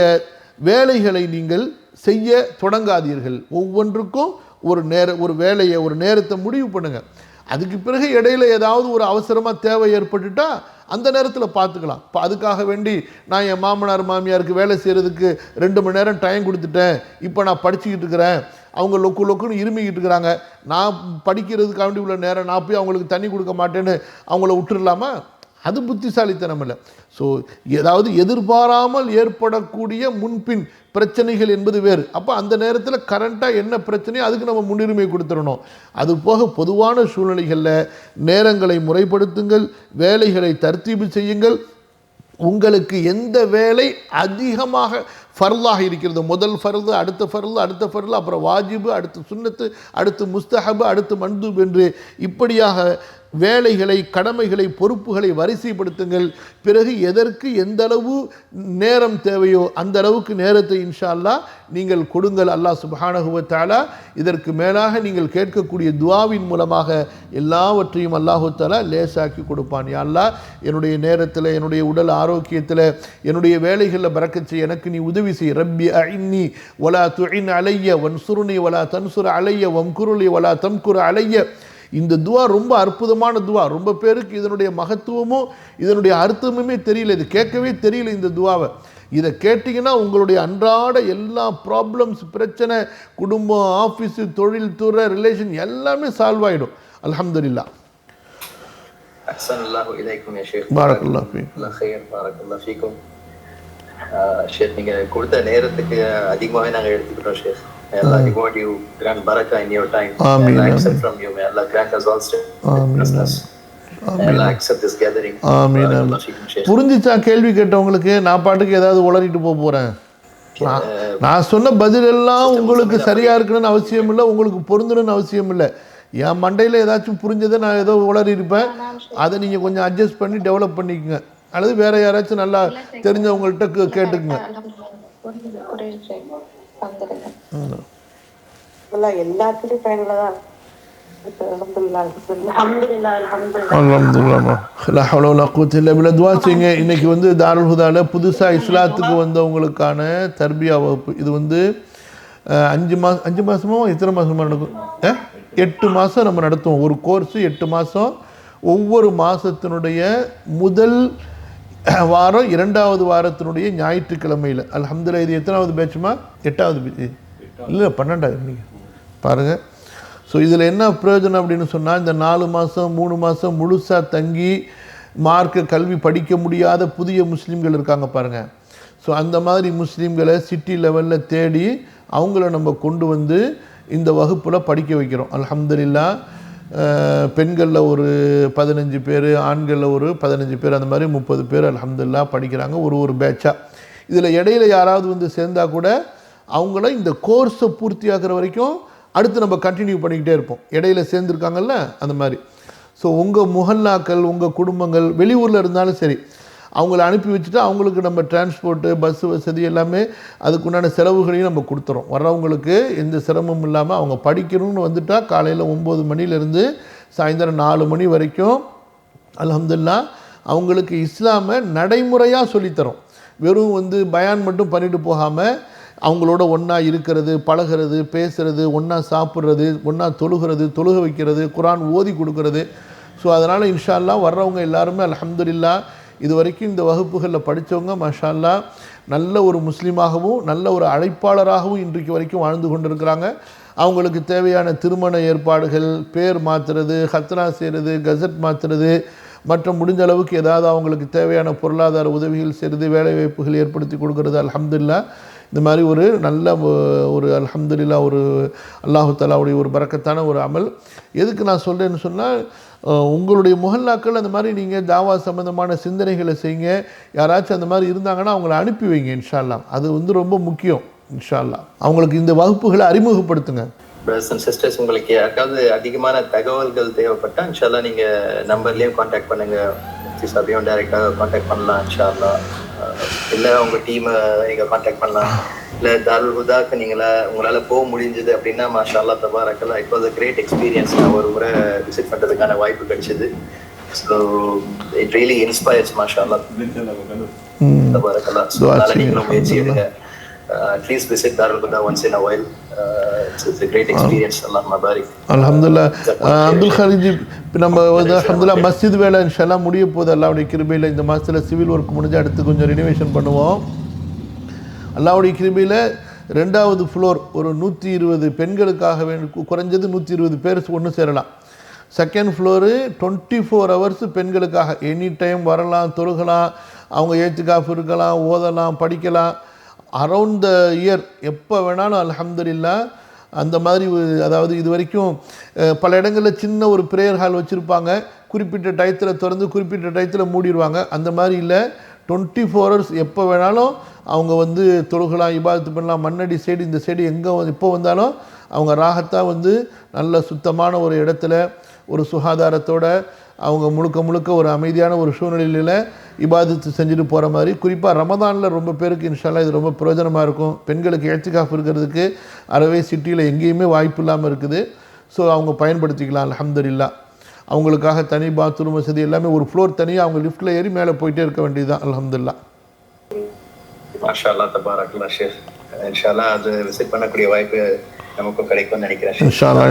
வேலைகளை நீங்கள் செய்ய தொடங்காதீர்கள். ஒவ்வொன்றுக்கும் ஒரு வேலையை, ஒரு நேரத்தை முடிவு பண்ணுங்கள். அதுக்கு பிறகு இடையில ஏதாவது ஒரு அவசரமாக தேவை ஏற்பட்டுட்டா அந்த நேரத்தில் பார்த்துக்கலாம். இப்போ அதுக்காக வேண்டி நான் என் மாமனார் மாமியாருக்கு வேலை செய்கிறதுக்கு 2 மணி நேரம் டைம் கொடுத்துட்டேன், இப்போ நான் படிச்சுக்கிட்டு இருக்கிறேன், அவங்க லொக்குன்னு இருமிக்கிட்டு இருக்கிறாங்க, நான் படிக்கிறதுக்காக வேண்டி உள்ள நேரம் நான் போய் அவங்களுக்கு தண்ணி கொடுக்க மாட்டேன்னு அவங்கள விட்டுடலாமா? அது புத்திசாலித்தனம் இல்லை. ஸோ ஏதாவது எதிர்பாராமல் ஏற்படக்கூடிய முன்பின் பிரச்சனைகள் என்பது வேறு. அப்போ அந்த நேரத்தில் கரண்ட்டாக என்ன பிரச்சனையோ அதுக்கு நம்ம முன்னுரிமை கொடுத்துடணும். அது போக பொதுவான சூழ்நிலைகளில் நேரங்களை முறைப்படுத்துங்கள், வேலைகளை தர்த்தீபு செய்யுங்கள். உங்களுக்கு எந்த வேலை அதிகமாக ஃபர்லாக இருக்கிறது, முதல் ஃபர்து, அடுத்த ஃபர்து, அடுத்த ஃபர்து, அப்புறம் வாஜிபு, அடுத்து சுன்னத்து, அடுத்து முஸ்தஹபு, அடுத்து மண்டூப் என்று இப்படியாக வேலைகளை, கடமைகளை, பொறுப்புகளை வரிசைப்படுத்துங்கள். பிறகு எதற்கு எந்த அளவு நேரம் தேவையோ அந்த அளவுக்கு நேரத்தை இன்ஷா அல்லாஹ் நீங்கள் கொடுங்கள். அல்லாஹ் சுப்ஹானஹு வ தஆலா இதற்கு மேலாக நீங்கள் கேட்கக்கூடிய துஆவின் மூலமாக எல்லாவற்றையும் அல்லாஹு தஆலா லேசாக்கி கொடுப்பான். யா அல்லாஹ் என்னுடைய நேரத்தில், என்னுடைய உடல் ஆரோக்கியத்தில், என்னுடைய வேலைகளில் பரக்கத் செய், எனக்கு நீ உதவி செய். ரப்பி அஇன்னி வலா துஇன் அலைய வன்சுர்னி வலா தன்சுர் அலைய வம்குருலி வலா தம்குர் அலைய. இந்த துவா ரொம்ப அற்புதமான துவா. ரொம்ப பேருக்கு இதனுடைய மகத்துவமும் இதனுடைய அர்த்தமுமே தெரியல, இது கேட்கவே தெரியல இந்த துவாவை. இதை கேட்டிங்கன்னா உங்களுடைய அன்றாட எல்லா ப்ராப்ளம்ஸ், பிரச்சனை, குடும்பம், ஆஃபீஸு, தொழில் துறை, ரிலேஷன் எல்லாமே சால்வ் ஆகிடும். அல்ஹம்துலில்லாஹ். அஹ்ஸனல்லாஹு இலைக்கும் யா ஷேக். பாரக்கல்லாஹு ஃபீக். அல்லாஹ் கைர் பாரக்கல்லாஹு ஃபீக்கும். ஷேக் நீங்க கொடுத்த நேரத்துக்கு அதிகமாகவே நாங்கள் எடுத்துக்கிட்டோம் ஷேக். May Allah reward you, grant barakah in your time. Ameen. May Allah accept from you. May Allah grant us all steadfastness. May Allah accept this gathering. ஆமீன். புரிஞ்சிச்சா கேள்வி கேட்டவங்களுக்கு? நான் பாட்டுக்கு ஏதாவது உளறிட்டு போகிறேன். நான் சொன்ன பதில் எல்லாம் உங்களுக்கு சரியாக இருக்கணும்னு அவசியம் இல்லை, உங்களுக்கு பொருந்தணும்னு அவசியம் இல்லை. என் மண்டையில் ஏதாச்சும் புரிஞ்சதை நான் ஏதோ உளறி இருப்பேன், அதை நீங்கள் கொஞ்சம் அட்ஜஸ்ட் பண்ணி டெவலப் பண்ணிக்கோங்க. அல்லது வேற யாராச்சும் நல்லா தெரிஞ்சவங்கள்ட்ட கேட்டுக்குங்க. எல்லாத்துலயும் பயனுள்ளதான். இன்னைக்கு வந்து தாருல் ஹுதால புதுசா இஸ்லாத்துக்கு வந்தவங்களுக்கான தர்பியா வகுப்பு. இது வந்து 5 மாசமோ எத்தனை மாசமா நடக்கும்? 8 மாசம் நம்ம நடத்துவோம். ஒரு கோர்ஸ் 8 மாசம். ஒவ்வொரு மாசத்தினுடைய முதல் வாரம், 2வது வாரத்தினுடைய ஞாயிற்றுக்கிழமையில் அல்ஹம்துலில்லாஹ். இது எத்தனாவது பேட்சுமா? 8வது பேட்ச் இல்லை, 12வது. நீங்கள் பாருங்கள். ஸோ இதில் என்ன பிரயோஜனம் அப்படின்னு சொன்னால், இந்த 4 மாதம் 3 மாதம் முழுசாக தங்கி மார்க்க கல்வி படிக்க முடியாத புதிய முஸ்லீம்கள் இருக்காங்க பாருங்கள். ஸோ அந்த மாதிரி முஸ்லீம்களை சிட்டி லெவலில் தேடி அவங்கள நம்ம கொண்டு வந்து இந்த வகுப்பில் படிக்க வைக்கிறோம். அல்ஹம்துலில்லாஹ். பெண்களில் ஒரு 15 பேர், ஆண்களில் ஒரு 15 பேர், அந்த மாதிரி 30 பேர் அல்ஹம்துலில்லாஹ் படிக்கிறாங்க ஒரு பேட்சாக. இதில் இடையில யாராவது வந்து சேர்ந்தால் கூட அவங்கள இந்த கோர்ஸை பூர்த்தி ஆகிற வரைக்கும் அடுத்து நம்ம கண்டினியூ பண்ணிக்கிட்டே இருப்போம். இடையில சேர்ந்துருக்காங்கல்ல அந்த மாதிரி. ஸோ உங்கள் முஹல்லாக்கள், உங்கள் குடும்பங்கள் வெளியூரில் இருந்தாலும் சரி, அவங்கள அனுப்பி வச்சுட்டு அவங்களுக்கு நம்ம டிரான்ஸ்போர்ட்டு, பஸ் வசதி எல்லாமே அதுக்குண்டான செலவுகளையும் நம்ம கொடுத்துறோம். வர்றவங்களுக்கு எந்த சிரமமும் இல்லாமல் அவங்க படிக்கணும்னு வந்துட்டால் காலையில் 9 மணிலேருந்து சாயந்தரம் 4 மணி வரைக்கும் அல்ஹம்துலில்லாஹ் அவங்களுக்கு இஸ்லாமை நடைமுறையாக சொல்லித்தரோம். வெறும் வந்து பயான் மட்டும் பண்ணிட்டு போகாமல் அவங்களோட ஒன்றா இருக்கிறது, பழகிறது, பேசுகிறது, ஒன்றா சாப்பிட்றது, ஒன்றா தொழுக வைக்கிறது, குர்ஆன் ஓதி கொடுக்கறது. ஸோ அதனால் இன்ஷா அல்லாஹ் வர்றவங்க எல்லாருமே அல்ஹம்துலில்லாஹ் இது வரைக்கும் இந்த வகுப்புகளில் படித்தவங்க மாஷா அல்லாஹ் நல்ல ஒரு முஸ்லீமாகவும் நல்ல ஒரு அழைப்பாளராகவும் இன்றைக்கு வரைக்கும் வாழ்ந்து கொண்டிருக்கிறாங்க. அவங்களுக்கு தேவையான திருமண ஏற்பாடுகள், பேர் மாற்றுறது, ஹத்னா செய்கிறது, கசட் மாற்றுறது, மற்றும் முடிஞ்ச அளவுக்கு ஏதாவது அவங்களுக்கு தேவையான பொருளாதார உதவிகள் செய்கிறது, வேலைவாய்ப்புகள் ஏற்படுத்தி கொடுக்கறது. அல்ஹம்துலில்லாஹ் இந்த மாதிரி ஒரு நல்ல ஒரு அல்ஹம்துலில்லாஹ் ஒரு அல்லாஹு தஆலாவுடைய ஒரு பரக்கத்தான ஒரு அமல். எதுக்கு நான் சொல்கிறேன்னு சொன்னால், உங்களுடைய முஹல்லாக்கள் அந்த மாதிரி நீங்கள் தாவா சம்மந்தமான சிந்தனைகளை செய்யுங்க. யாராச்சும் அந்த மாதிரி இருந்தாங்கன்னா அவங்கள அனுப்பி வைங்க இன்ஷா அல்லாஹ். அது ரொம்ப முக்கியம் இன்ஷா அல்லாஹ். அவங்களுக்கு இந்த வகுப்புகளை அறிமுகப்படுத்துங்க. பிரதர்ஸ் அண்ட் சிஸ்டர்ஸ், உங்களுக்கு யாருக்காவது அதிகமான தகவல்கள் தேவைப்பட்டா இன்ஷால்லா நீங்க நம்பர்லயும் காண்டாக்ட் பண்ணுங்க. முஃப்தி சாபியும் டைரக்டாக காண்டாக்ட் பண்ணலாம் இன்ஷா அல்லாஹ். இல்லை உங்க டீமை நீங்க காண்டாக்ட் பண்ணலாம். இல்லை தாருல் ஹுதாக்கு உங்களால போக முடிஞ்சது அப்படின்னா மாஷா அல்லாஹ் தபாரக்கல்லாஹ். It was a great experience. நான் ஒரு முறை விசிட் பண்றதுக்கான வாய்ப்பு கிடைச்சது. ஸோ இட் ரியலி இன்ஸ்பயர்ஸ் மாஷா அல்லாஹ் தபாரக்கல்லாஹ். ஸோ அதனால நீங்களும் முயற்சி எடுங்க. At least visit Darul Huda once in a while. It's a great experience. Allahumma barik. Alhamdulillah. Abdul ஹாலிஜி, நம்ம அல்ஹம்துலில்லாஹ் மஸ்ஜித் வேலை இன்ஷால்லா முடிய போகுது. அல்லாஹ்வுடைய கிருபையில் இந்த மாதத்தில் சிவில் ஒர்க் முடிஞ்சு அடுத்து கொஞ்சம் ரெனிவேஷன் பண்ணுவோம். அல்லாஹ்வுடைய கிருபையில் 2வது ஃப்ளோர் ஒரு 120 பெண்களுக்காக குறைஞ்சது 120 பேர் ஒன்று சேரலாம். செகண்ட் ஃப்ளோரு 24 ஹவர்ஸ் பெண்களுக்காக எனி டைம் வரலாம், தொழுகலாம், அவங்க ஏத்திகாஃப் இருக்கலாம், ஓதலாம், படிக்கலாம். அரவுண்ட் த இயர் எப்போ வேணாலும் அல்ஹம்துலில்லாஹ் அந்த மாதிரி. அதாவது இது வரைக்கும் பல இடங்களில் சின்ன ஒரு ப்ரேயர் ஹால் வச்சுருப்பாங்க, குறிப்பிட்ட டயத்தில் திறந்து குறிப்பிட்ட டயத்தில் மூடிடுவாங்க. அந்த மாதிரி இல்லை, 24 ஹவர்ஸ் எப்போ வேணாலும் அவங்க தொழுகலாம், இபாதத்து பண்ணலாம். மண்ணடி சைடு இந்த சைடு எங்கே எப்போ வந்தாலும் அவங்க ராகத்தாக நல்ல சுத்தமான ஒரு இடத்துல ஒரு சுகாதாரத்தோட அவங்க முழுக்க ஒரு அமைதியான ஒரு சூழ்நிலையில் இபாதத்து செஞ்சுட்டு போகிற மாதிரி. குறிப்பாக ரமதானில் ரொம்ப பேருக்கு இன்ஷால்லா இது ரொம்ப பிரயோஜனமாக இருக்கும். பெண்களுக்கு இஅ்திகாஃப் இருக்கிறதுக்கு அரவே சிட்டியில் எங்கேயுமே வாய்ப்பு இல்லாமல் இருக்குது. ஸோ அவங்க பயன்படுத்திக்கலாம் அல்ஹம்துலில்லாஹ். அவங்களுக்காக தனி பாத்ரூம் வசதி எல்லாமே, ஒரு ஃப்ளோர் தனியாக அவங்க லிஃப்ட்டில் ஏறி மேலே போயிட்டே இருக்க வேண்டியதுதான் அல்ஹம்துலில்லாஹ். மாஷா அல்லாஹ் தபாரக்கல்லாஹ் ஷேக். இன்ஷால்லா அது விசிட் பண்ணக்கூடிய வாய்ப்பு நமக்கும் கிடைக்கும்னு நினைக்கிறேன். இன்ஷால்லா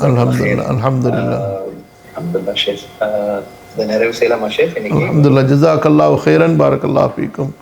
அல்ஹம்துலில்லாஹ் அல்ஹம்துலில்லாஹ் அல்ஹம்துலில்லாஹ் ஷேக். இந்த நிறைவு செய்யலாமா ஷேக் இன்னைக்கு? அல்ஹம்துலில்லாஹ். ஜஸாக்கல்லாஹு கைரன், பாரக்கல்லாஹு ஃபீக்கும்.